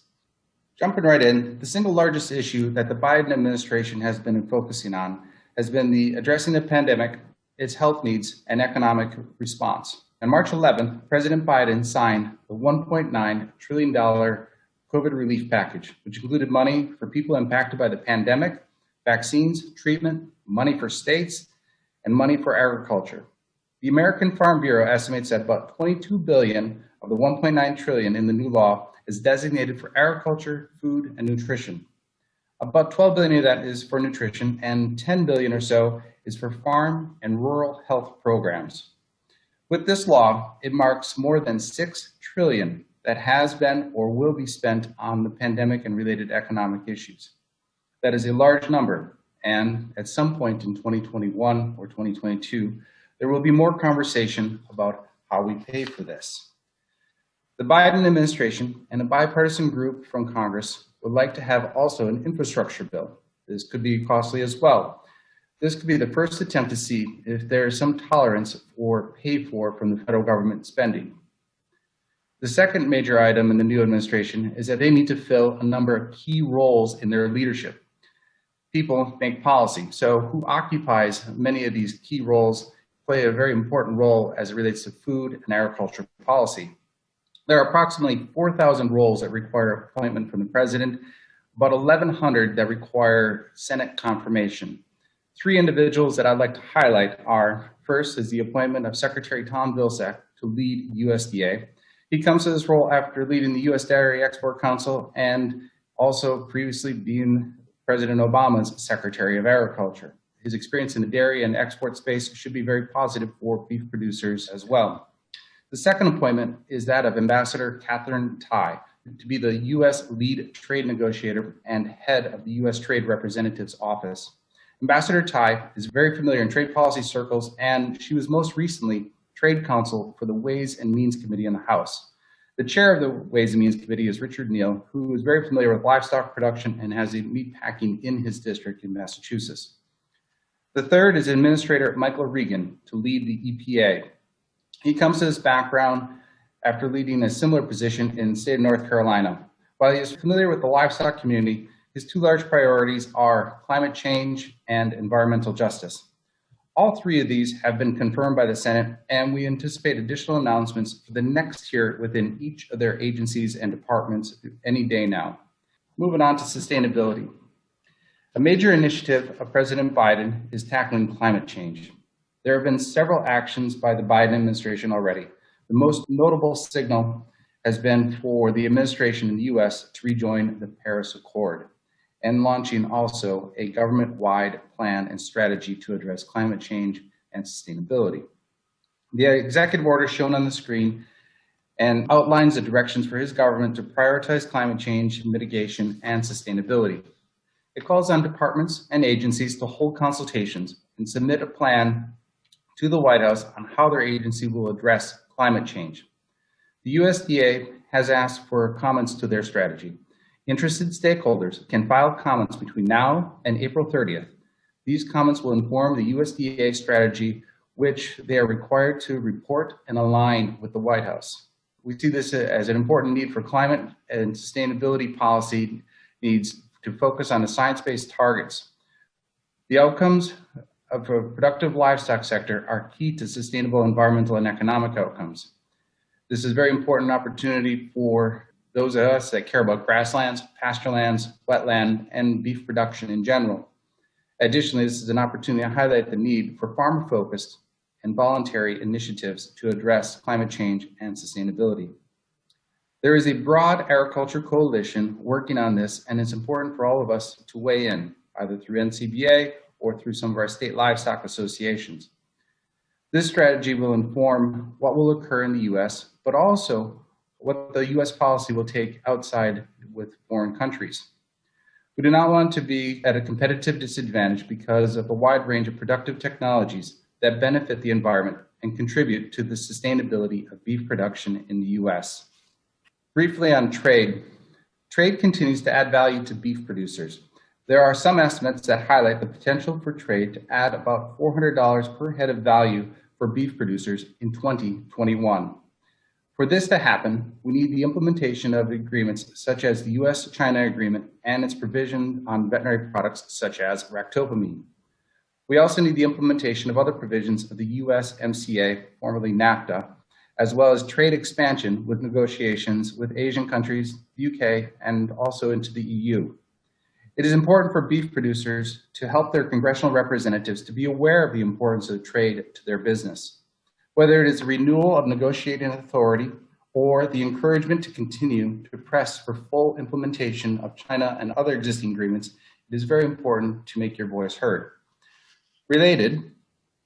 Jumping right in, the single largest issue that the Biden administration has been focusing on has been the addressing the pandemic, its health needs, and economic response. On March 11th, President Biden signed the $1.9 trillion COVID relief package, which included money for people impacted by the pandemic, vaccines, treatment, money for states, and money for agriculture. The American Farm Bureau estimates that about $22 billion of the $1.9 trillion in the new law is designated for agriculture, food, and nutrition. About $12 billion of that is for nutrition, and $10 billion or so is for farm and rural health programs. With this law, it marks more than $6 trillion that has been or will be spent on the pandemic and related economic issues. That is a large number, and at some point in 2021 or 2022, there will be more conversation about how we pay for this. The Biden administration and a bipartisan group from Congress would like to have also an infrastructure bill. This could be costly as well. This could be the first attempt to see if there is some tolerance for pay for from the federal government spending. The second major item in the new administration is that they need to fill a number of key roles in their leadership. People make policy, so who occupies many of these key roles play a very important role as it relates to food and agriculture policy. There are approximately 4,000 roles that require appointment from the president, about 1,100 that require Senate confirmation. 3 individuals that I'd like to highlight are, first is the appointment of Secretary Tom Vilsack to lead USDA. He comes to this role after leading the U.S. Dairy Export Council and also previously being President Obama's Secretary of Agriculture. His experience in the dairy and export space should be very positive for beef producers as well. The second appointment is that of Ambassador Catherine Tai to be the U.S. lead trade negotiator and head of the U.S. Trade Representative's Office. Ambassador Tai is very familiar in trade policy circles, and she was most recently Trade Counsel for the Ways and Means Committee in the House. The chair of the Ways and Means Committee is Richard Neal, who is very familiar with livestock production and has a meat packing in his district in Massachusetts. The third is Administrator Michael Regan to lead the EPA. He comes to this background after leading a similar position in the state of North Carolina. While he is familiar with the livestock community, his 2 large priorities are climate change and environmental justice. All three of these have been confirmed by the Senate, and we anticipate additional announcements for the next tier within each of their agencies and departments any day now. Moving on to sustainability. A major initiative of President Biden is tackling climate change. There have been several actions by the Biden administration already. The most notable signal has been for the administration in the US to rejoin the Paris Accord and launching also a government-wide plan and strategy to address climate change and sustainability. The executive order shown on the screen and outlines the directions for his government to prioritize climate change mitigation and sustainability. It calls on departments and agencies to hold consultations and submit a plan to the White House on how their agency will address climate change. The USDA has asked for comments to their strategy. Interested stakeholders can file comments between now and April 30th. These comments will inform the USDA strategy, which they are required to report and align with the White House. We see this as an important need for climate and sustainability policy needs to focus on the science-based targets. The outcomes of a productive livestock sector are key to sustainable environmental and economic outcomes. This is a very important opportunity for those of us that care about grasslands, pasturelands, wetland, and beef production in general. Additionally, this is an opportunity to highlight the need for farmer-focused and voluntary initiatives to address climate change and sustainability. There is a broad agriculture coalition working on this, and it's important for all of us to weigh in, either through NCBA or through some of our state livestock associations. This strategy will inform what will occur in the US, but also what the US policy will take outside with foreign countries. We do not want to be at a competitive disadvantage because of a wide range of productive technologies that benefit the environment and contribute to the sustainability of beef production in the US. Briefly on trade. Trade continues to add value to beef producers. There are some estimates that highlight the potential for trade to add about $400 per head of value for beef producers in 2021. For this to happen, we need the implementation of agreements such as the US-China agreement and its provision on veterinary products such as ractopamine. We also need the implementation of other provisions of the USMCA, formerly NAFTA, as well as trade expansion with negotiations with Asian countries, the UK, and also into the EU. It is important for beef producers to help their congressional representatives to be aware of the importance of trade to their business. Whether it is a renewal of negotiating authority or the encouragement to continue to press for full implementation of China and other existing agreements, it is very important to make your voice heard. Related,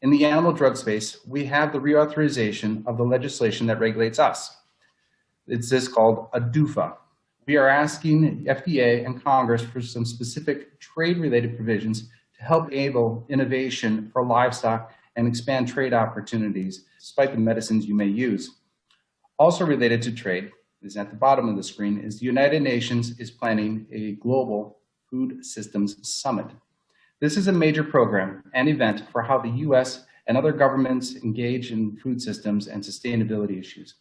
in the animal drug space, we have the reauthorization of the legislation that regulates us. It's this called ADUFA. We are asking FDA and Congress for some specific trade-related provisions to help enable innovation for livestock and expand trade opportunities, despite the medicines you may use. Also related to trade, is at the bottom of the screen, is the United Nations is planning a global food systems summit. This is a major program and event for how the US and other governments engage in food systems and sustainability issues.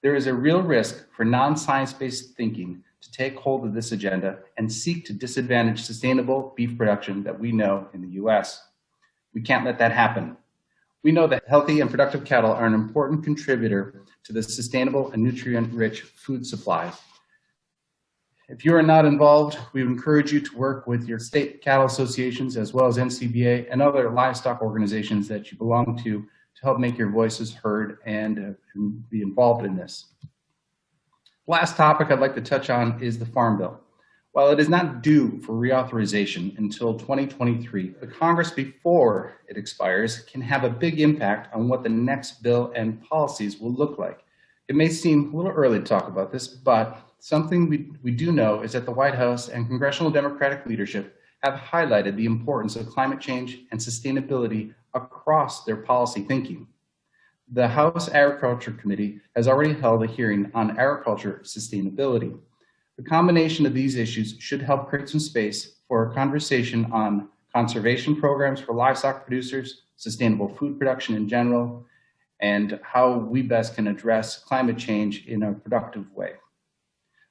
There is a real risk for non-science-based thinking to take hold of this agenda and seek to disadvantage sustainable beef production that we know in the US. We can't let that happen. We know that healthy and productive cattle are an important contributor to the sustainable and nutrient-rich food supply. If you are not involved, we encourage you to work with your state cattle associations as well as NCBA and other livestock organizations that you belong to help make your voices heard and be involved in this. Last topic I'd like to touch on is the Farm Bill. While it is not due for reauthorization until 2023, the Congress, before it expires, can have a big impact on what the next bill and policies will look like. It may seem a little early to talk about this, but something we do know is that the White House and congressional Democratic leadership have highlighted the importance of climate change and sustainability across their policy thinking. The House Agriculture Committee has already held a hearing on agriculture sustainability. The combination of these issues should help create some space for a conversation on conservation programs for livestock producers, sustainable food production in general, and how we best can address climate change in a productive way.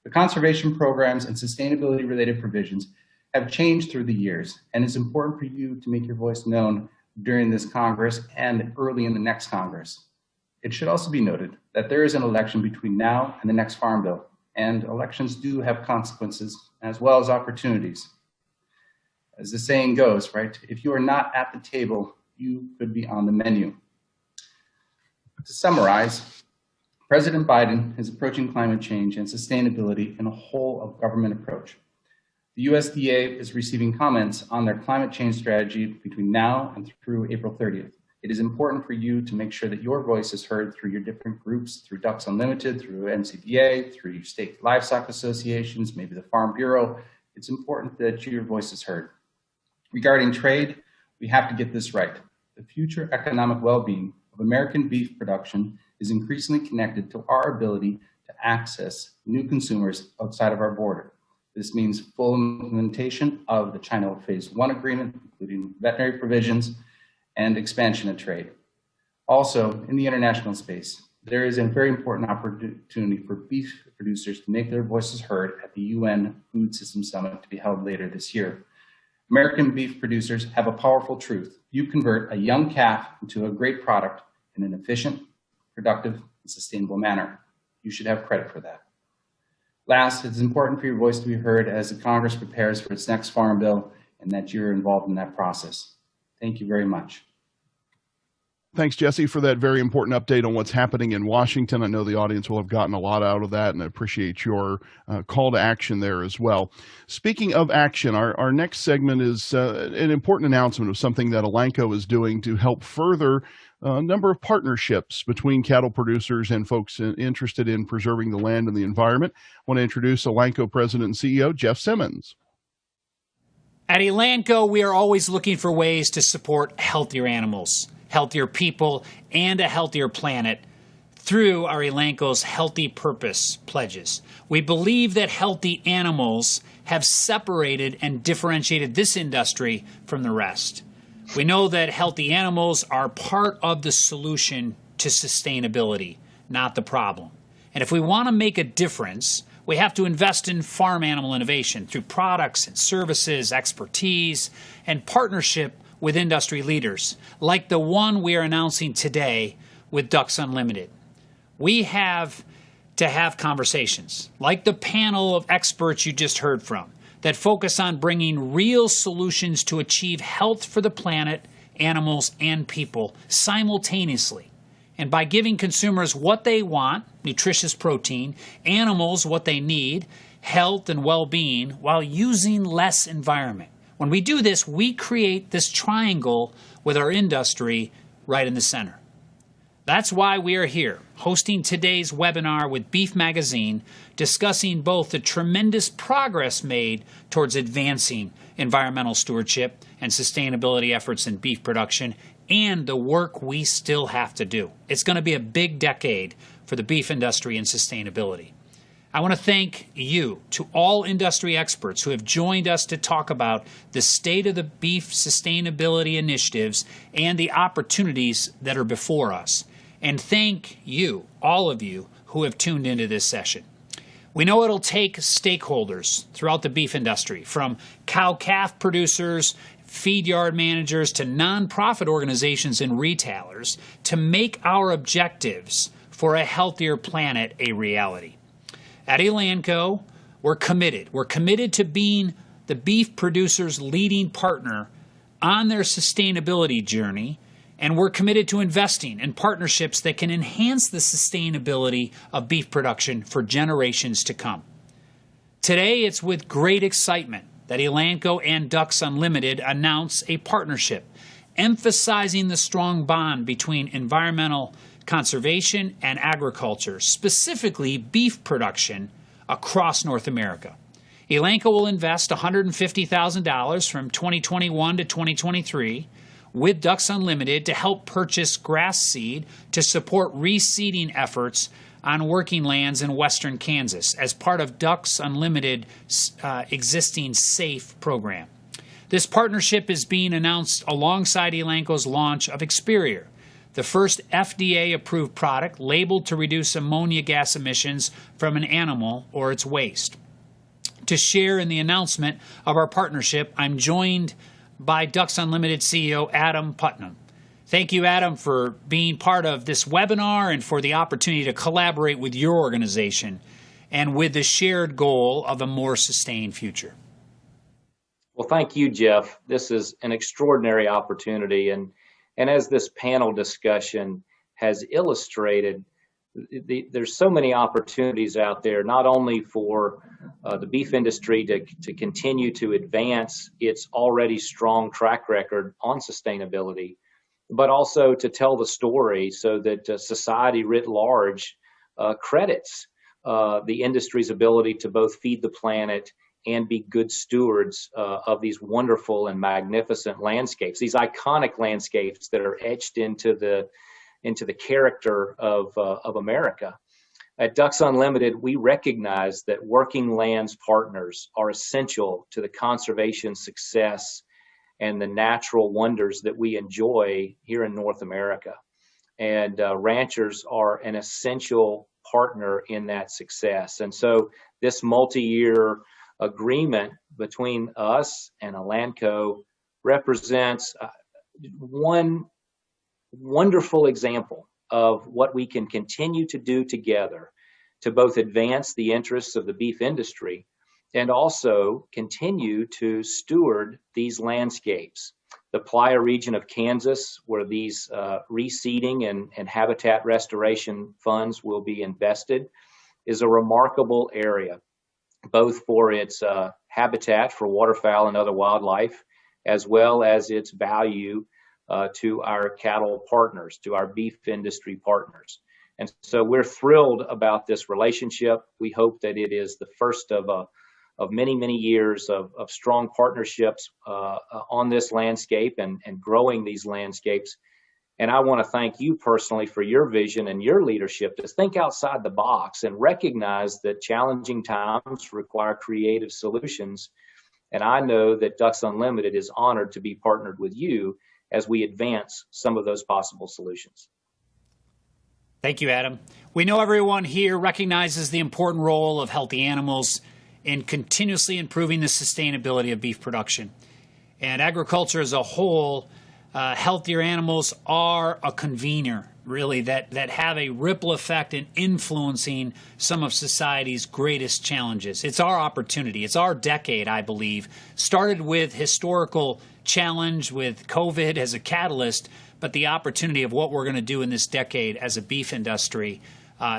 The conservation programs and sustainability related provisions have changed through the years, and it's important for you to make your voice known during this Congress and early in the next Congress. It should also be noted that there is an election between now and the next Farm Bill, and elections do have consequences as well as opportunities. As the saying goes, right? If you are not at the table, you could be on the menu. To summarize, President Biden is approaching climate change and sustainability in a whole of government approach. The USDA is receiving comments on their climate change strategy between now and through April 30th. It is important for you to make sure that your voice is heard through your different groups, through Ducks Unlimited, through NCBA, through your state livestock associations, maybe the Farm Bureau. It's important that your voice is heard. Regarding trade, we have to get this right. The future economic well-being of American beef production is increasingly connected to our ability to access new consumers outside of our border. This means full implementation of the China Phase 1 agreement, including veterinary provisions and expansion of trade. Also, in the international space, there is a very important opportunity for beef producers to make their voices heard at the UN Food System Summit to be held later this year. American beef producers have a powerful truth. You convert a young calf into a great product in an efficient, productive, and sustainable manner. You should have credit for that. Last, it's important for your voice to be heard as the Congress prepares for its next Farm Bill and that you're involved in that process. Thank you very much. Thanks, Jesse, for that very important update on what's happening in Washington. I know the audience will have gotten a lot out of that, and I appreciate your call to action there as well. Speaking of action, our next segment is an important announcement of something that Elanco is doing to help further a number of partnerships between cattle producers and folks interested in preserving the land and the environment. I want to introduce Elanco President and CEO, Jeff Simmons. At Elanco, we are always looking for ways to support healthier animals, healthier people, and a healthier planet through our Elanco's Healthy Purpose pledges. We believe that healthy animals have separated and differentiated this industry from the rest. We know that healthy animals are part of the solution to sustainability, not the problem. And if we want to make a difference, we have to invest in farm animal innovation through products and services, expertise, and partnership with industry leaders, like the one we are announcing today with Ducks Unlimited. We have to have conversations, like the panel of experts you just heard from, that focus on bringing real solutions to achieve health for the planet, animals, and people simultaneously. And by giving consumers what they want, nutritious protein, animals what they need, health and well-being, while using less environment. When we do this, we create this triangle with our industry right in the center. That's why we are here, hosting today's webinar with Beef Magazine, discussing both the tremendous progress made towards advancing environmental stewardship and sustainability efforts in beef production, and the work we still have to do. It's going to be a big decade for the beef industry and sustainability. I want to thank you, to all industry experts who have joined us to talk about the state of the beef sustainability initiatives and the opportunities that are before us. And thank you, all of you, who have tuned into this session. We know it'll take stakeholders throughout the beef industry, from cow-calf producers, feed yard managers, to nonprofit organizations and retailers, to make our objectives for a healthier planet a reality. At Elanco, we're committed. We're committed to being the beef producers' leading partner on their sustainability journey, and we're committed to investing in partnerships that can enhance the sustainability of beef production for generations to come. Today, it's with great excitement that Elanco and Ducks Unlimited announce a partnership emphasizing the strong bond between environmental conservation and agriculture, specifically beef production across North America. Elanco will invest $150,000 from 2021 to 2023 with Ducks Unlimited to help purchase grass seed to support reseeding efforts on working lands in western Kansas as part of Ducks Unlimited's existing SAFE program. This partnership is being announced alongside Elanco's launch of Experior, the first FDA-approved product labeled to reduce ammonia gas emissions from an animal or its waste. To share in the announcement of our partnership, I'm joined by Ducks Unlimited CEO Adam Putnam. Thank you, Adam, for being part of this webinar and for the opportunity to collaborate with your organization and with the shared goal of a more sustained future. Well, thank you, Jeff. This is an extraordinary opportunity. And as this panel discussion has illustrated, there's so many opportunities out there, not only for the beef industry to continue to advance its already strong track record on sustainability, but also to tell the story so that society writ large credits the industry's ability to both feed the planet and be good stewards of these wonderful and magnificent landscapes, these iconic landscapes that are etched into the character of America. At Ducks Unlimited, we recognize that working lands partners are essential to the conservation success and the natural wonders that we enjoy here in North America. And ranchers are an essential partner in that success. And so this multi-year agreement between us and Elanco represents one wonderful example of what we can continue to do together to both advance the interests of the beef industry and also continue to steward these landscapes. The Playa region of Kansas, where these reseeding and habitat restoration funds will be invested, is a remarkable area, both for its habitat for waterfowl and other wildlife, as well as its value to our cattle partners, to our beef industry partners. And so we're thrilled about this relationship. We hope that it is the first of many, many years of strong partnerships on this landscape and growing these landscapes. And I want to thank you personally for your vision and your leadership to think outside the box and recognize that challenging times require creative solutions. And I know that Ducks Unlimited is honored to be partnered with you as we advance some of those possible solutions. Thank you, Adam. We know everyone here recognizes the important role of healthy animals in continuously improving the sustainability of beef production. And agriculture as a whole, healthier animals are a convener, really, that have a ripple effect in influencing some of society's greatest challenges. It's our opportunity. It's our decade, I believe. Started with historical challenge with COVID as a catalyst, but the opportunity of what we're going to do in this decade as a beef industry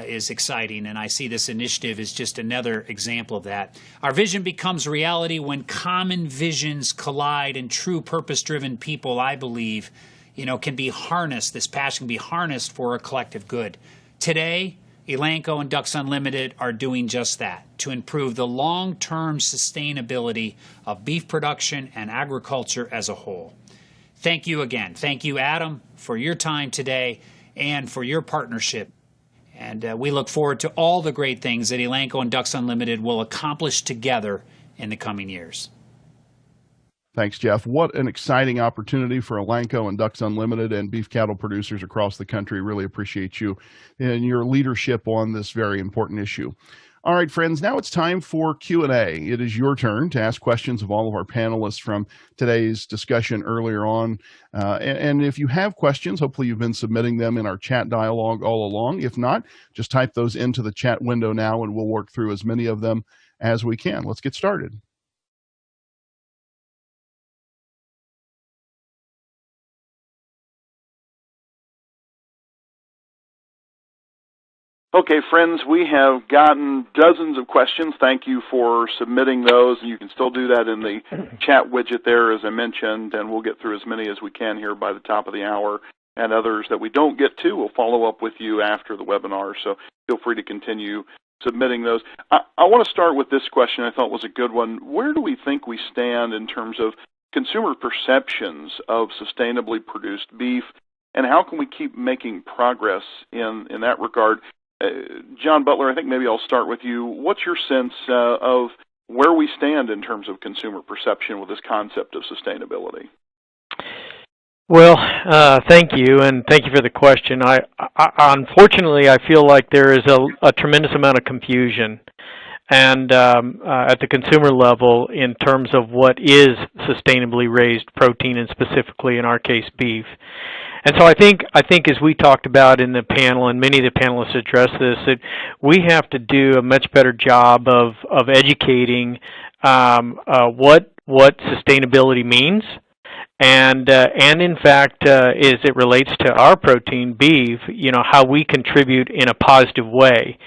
is exciting, and I see this initiative as just another example of that. Our vision becomes reality when common visions collide, and true purpose-driven people, I believe, can be harnessed. This passion can be harnessed for a collective good. Today, Elanco and Ducks Unlimited are doing just that, to improve the long-term sustainability of beef production and agriculture as a whole. Thank you again. Thank you, Adam, for your time today and for your partnership. And we look forward to all the great things that Elanco and Ducks Unlimited will accomplish together in the coming years. Thanks, Jeff. What an exciting opportunity for Elanco and Ducks Unlimited and beef cattle producers across the country. Really appreciate you and your leadership on this very important issue. All right, friends, now it's time for Q&A. It is your turn to ask questions of all of our panelists from today's discussion earlier on. And if you have questions, hopefully you've been submitting them in our chat dialogue all along. If not, just type those into the chat window now and we'll work through as many of them as we can. Let's get started. Okay, friends, we have gotten dozens of questions. Thank you for submitting those. You can still do that in the chat widget there, as I mentioned, and we'll get through as many as we can here by the top of the hour. And others that we don't get to, we'll follow up with you after the webinar, so feel free to continue submitting those. I want to start with this question I thought was a good one. Where do we think we stand in terms of consumer perceptions of sustainably produced beef, and how can we keep making progress in that regard? John Butler, I think maybe I'll start with you. What's your sense of where we stand in terms of consumer perception with this concept of sustainability? Well, thank you, and thank you for the question. Unfortunately, I feel like there is a tremendous amount of confusion and at the consumer level in terms of what is sustainably raised protein, and specifically in our case beef. And so I think as we talked about in the panel, and many of the panelists addressed this, that we have to do a much better job of educating what sustainability means, and in fact, as it relates to our protein, beef, how we contribute in a positive way.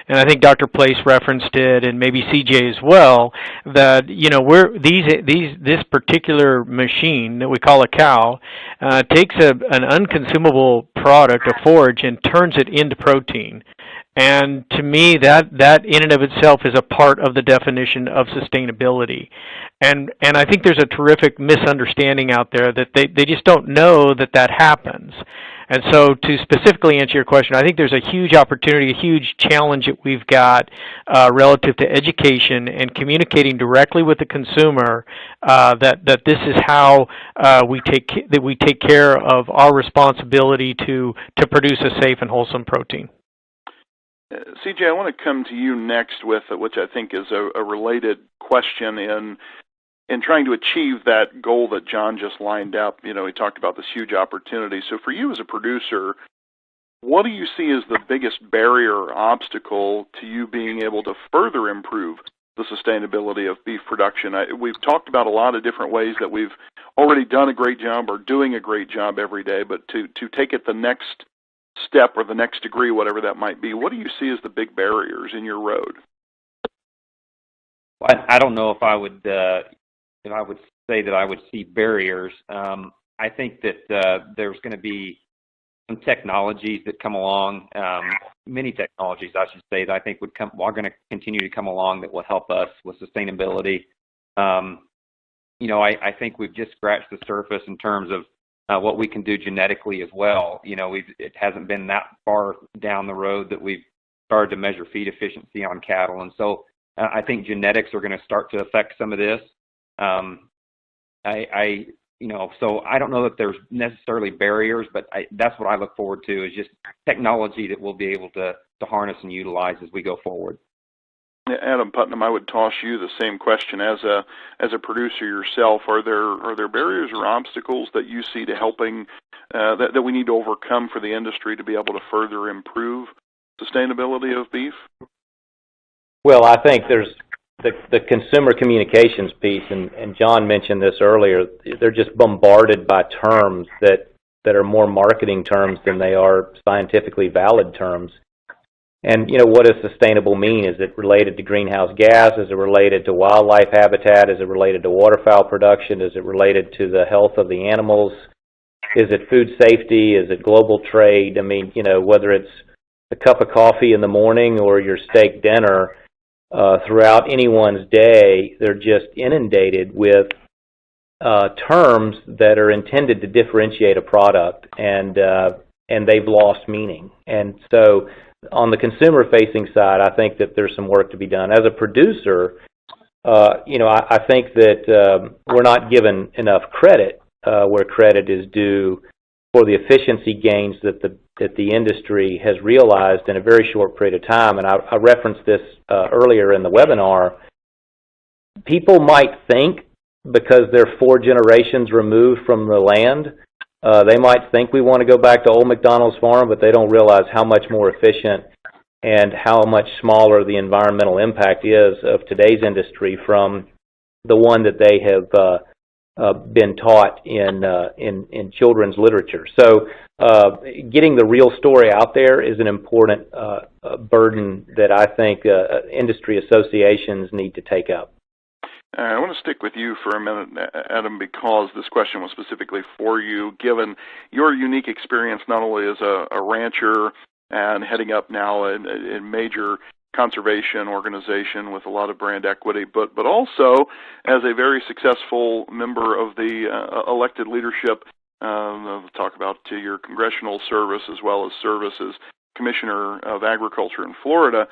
And I think Dr. Place referenced it, and maybe CJ as well, that this particular machine that we call a cow takes an unconsumable product, a forage, and turns it into protein. And to me, that in and of itself is a part of the definition of sustainability. And I think there's a terrific misunderstanding out there that they just don't know that happens. And so to specifically answer your question, I think there's a huge opportunity, a huge challenge that we've got relative to education and communicating directly with the consumer that this is how we take care of our responsibility to produce a safe and wholesome protein. CJ, I want to come to you next with which I think is a related question in trying to achieve that goal that John just lined up. He talked about this huge opportunity. So for you as a producer, what do you see as the biggest barrier or obstacle to you being able to further improve the sustainability of beef production? We've talked about a lot of different ways that we've already done a great job or doing a great job every day, but to take it the next step or the next degree, whatever that might be, what do you see as the big barriers in your road? I don't know if I would say that I would see barriers. I think that there's going to be some technologies that come along, many technologies, I should say, that I think are going to continue to come along that will help us with sustainability. I think we've just scratched the surface in terms of what we can do genetically as well. It hasn't been that far down the road that we've started to measure feed efficiency on cattle, and so I think genetics are going to start to affect some of this. So I don't know that there's necessarily barriers, but that's what I look forward to, is just technology that we'll be able to harness and utilize as we go forward. Adam Putnam, I would toss you the same question as a producer yourself. Are there barriers or obstacles that you see to helping that we need to overcome for the industry to be able to further improve sustainability of beef? Well, I think there's the consumer communications piece, and John mentioned this earlier. They're just bombarded by terms that are more marketing terms than they are scientifically valid terms. And, what does sustainable mean? Is it related to greenhouse gas? Is it related to wildlife habitat? Is it related to waterfowl production? Is it related to the health of the animals? Is it food safety? Is it global trade? I mean, whether it's a cup of coffee in the morning or your steak dinner, throughout anyone's day, they're just inundated with terms that are intended to differentiate a product, and they've lost meaning. And so on the consumer-facing side, I think that there's some work to be done. As a producer, I think that we're not given enough credit where credit is due for the efficiency gains that the industry has realized in a very short period of time. And I referenced this earlier in the webinar. People might think, because they're 4 generations removed from the land, they might think we want to go back to old McDonald's farm, but they don't realize how much more efficient and how much smaller the environmental impact is of today's industry from the one that they have been taught in children's literature. So getting the real story out there is an important burden that I think industry associations need to take up. I want to stick with you for a minute, Adam, because this question was specifically for you, given your unique experience not only as a rancher and heading up now a major conservation organization with a lot of brand equity, but also as a very successful member of the elected leadership. I'll talk about your congressional service as well as service as Commissioner of Agriculture in Florida.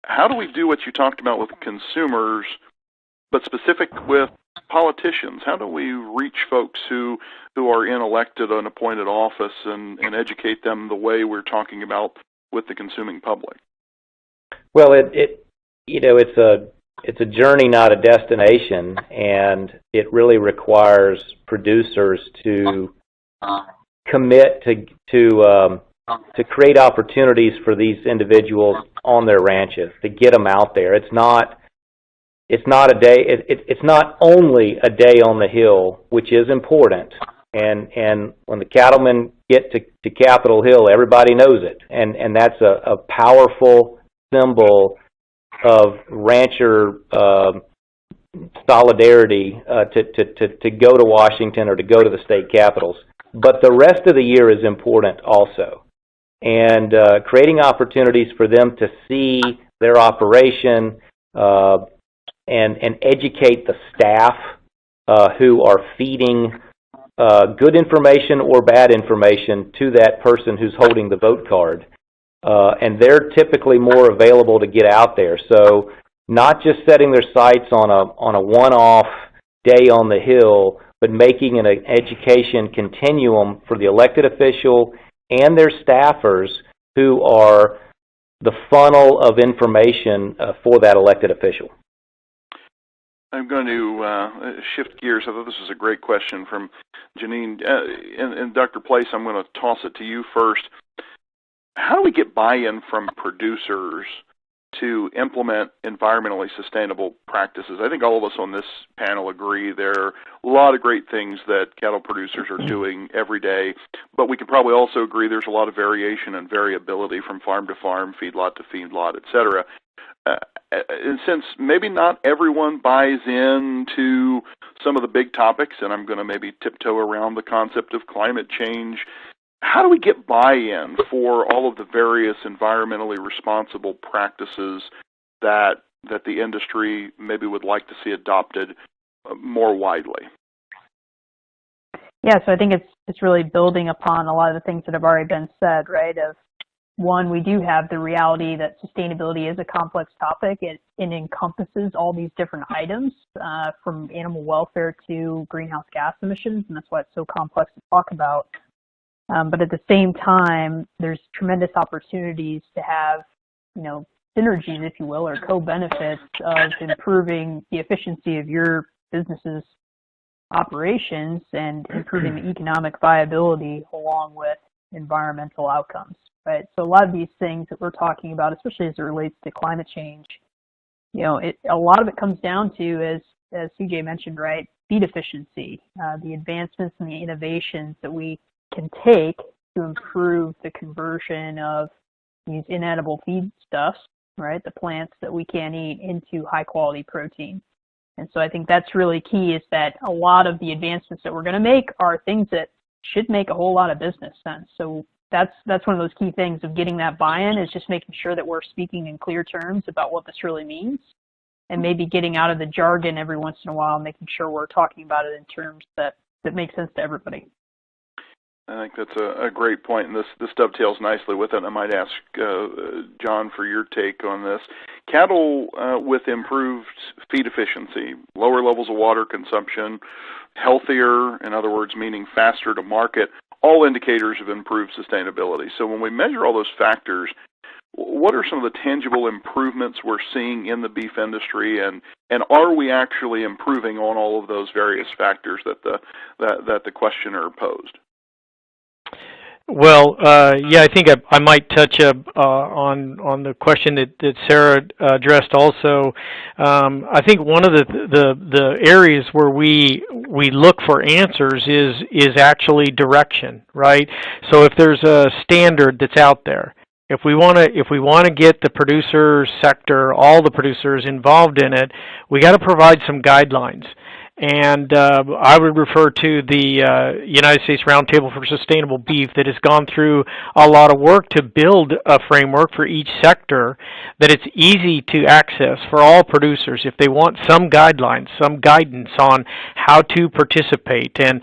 How do we do what you talked about with consumers, but specific with politicians? How do we reach folks who are in elected and appointed office and educate them the way we're talking about with the consuming public? Well, it it's a journey, not a destination, and it really requires producers to commit to create opportunities for these individuals on their ranches, to get them out there. It's not a day. It's not only a day on the hill, which is important. And when the cattlemen get to Capitol Hill, everybody knows it, and that's a powerful symbol of rancher solidarity to go to Washington or to go to the state capitals. But the rest of the year is important also, and creating opportunities for them to see their operation and educate the staff who are feeding good information or bad information to that person who's holding the vote card. And they're typically more available to get out there. So not just setting their sights on a one-off day on the Hill, but making an education continuum for the elected official and their staffers who are the funnel of information for that elected official. I'm going to shift gears. I thought this was a great question from Janine. And Dr. Place, I'm going to toss it to you first. How do we get buy-in from producers to implement environmentally sustainable practices? I think all of us on this panel agree there are a lot of great things that cattle producers are doing every day, but we can probably also agree there's a lot of variation and variability from farm to farm, feedlot to feedlot, et cetera. And since maybe not everyone buys into some of the big topics, and I'm going to maybe tiptoe around the concept of climate change, how do we get buy-in for all of the various environmentally responsible practices that the industry maybe would like to see adopted more widely? Yeah, so I think it's really building upon a lot of the things that have already been said, right? Of one, we do have the reality that sustainability is a complex topic. It encompasses all these different items, from animal welfare to greenhouse gas emissions, and that's why it's so complex to talk about. But at the same time, there's tremendous opportunities to have, synergies, if you will, or co-benefits of improving the efficiency of your business's operations and improving the economic viability along with environmental outcomes, right? So a lot of these things that we're talking about, especially as it relates to climate change, a lot of it comes down to, as CJ mentioned, right, feed efficiency, the advancements and the innovations that we can take to improve the conversion of these inedible feedstuffs, right, the plants that we can't eat, into high quality protein. And so I think that's really key, is that a lot of the advancements that we're going to make are things that should make a whole lot of business sense. So that's one of those key things of getting that buy-in, is just making sure that we're speaking in clear terms about what this really means, and maybe getting out of the jargon every once in a while, making sure we're talking about it in terms that make sense to everybody. I think that's a great point, and this dovetails nicely with it. I might ask John for your take on this. Cattle with improved feed efficiency, lower levels of water consumption, healthier, in other words, meaning faster to market, all indicators of improved sustainability. So when we measure all those factors, what are some of the tangible improvements we're seeing in the beef industry, and are we actually improving on all of those various factors that the questioner posed? Well, yeah, I think I might touch on the question that Sarah addressed also. I think one of the areas where we look for answers is actually direction, right? So if there's a standard that's out there, if we want to get the producer sector, all the producers involved in it, we got to provide some guidelines. And I would refer to the United States Roundtable for Sustainable Beef that has gone through a lot of work to build a framework for each sector that it's easy to access for all producers if they want some guidelines, some guidance on how to participate and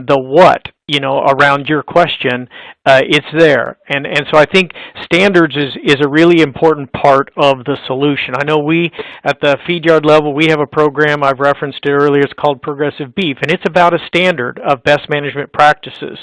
the what, around your question, it's there. And so I think standards is a really important part of the solution. I know we, at the feed yard level, we have a program, I've referenced it earlier, it's called Progressive Beef, and it's about a standard of best management practices.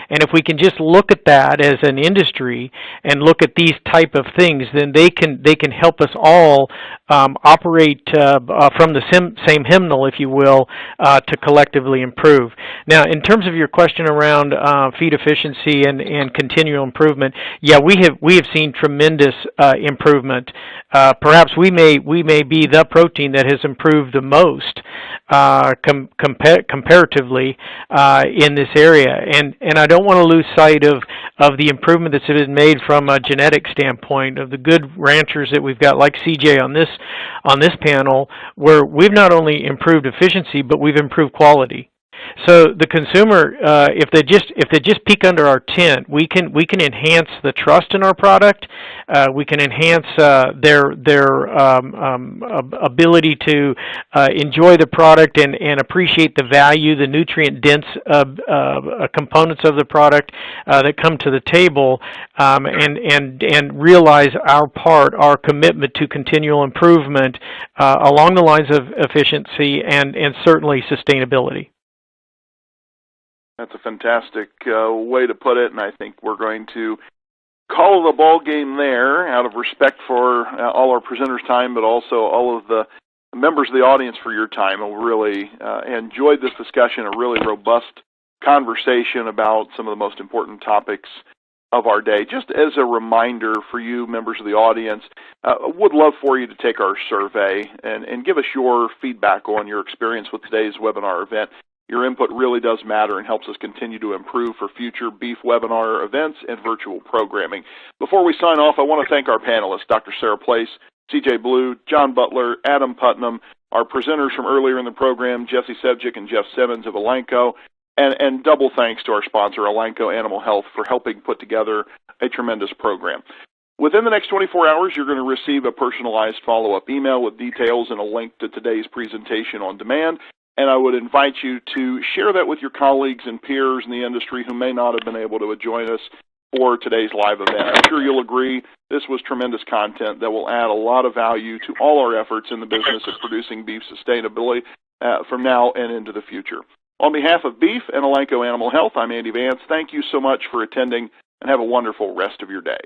And if we can just look at that as an industry and look at these type of things, then they can help us all operate from the same hymnal, if you will, to collectively improve. Now, in terms of your question around feed efficiency and continual improvement, yeah, we have seen tremendous improvement. Perhaps we may be the protein that has improved the most comparatively in this area, and I don't want to lose sight of the improvement that's been made from a genetic standpoint, of the good ranchers that we've got, like CJ on this panel, where we've not only improved efficiency, but we've improved quality. So the consumer, if they just peek under our tent, we can enhance the trust in our product. We can enhance their ability to enjoy the product and appreciate the value, the nutrient dense components of the product that come to the table, and realize our commitment to continual improvement along the lines of efficiency and certainly sustainability. That's a fantastic way to put it, and I think we're going to call the ball game there out of respect for all our presenters' time, but also all of the members of the audience for your time. I really enjoyed this discussion, a really robust conversation about some of the most important topics of our day. Just as a reminder for you, members of the audience, would love for you to take our survey and give us your feedback on your experience with today's webinar event. Your input really does matter and helps us continue to improve for future beef webinar events and virtual programming. Before we sign off, I want to thank our panelists, Dr. Sara Place, CJ Blue, John Butler, Adam Putnam, our presenters from earlier in the program, Jesse Sevcik and Jeff Simmons of Elanco, and double thanks to our sponsor, Elanco Animal Health, for helping put together a tremendous program. Within the next 24 hours, you're going to receive a personalized follow-up email with details and a link to today's presentation on demand. And I would invite you to share that with your colleagues and peers in the industry who may not have been able to join us for today's live event. I'm sure you'll agree this was tremendous content that will add a lot of value to all our efforts in the business of producing beef sustainability from now and into the future. On behalf of Beef and Elanco Animal Health, I'm Andy Vance. Thank you so much for attending, and have a wonderful rest of your day.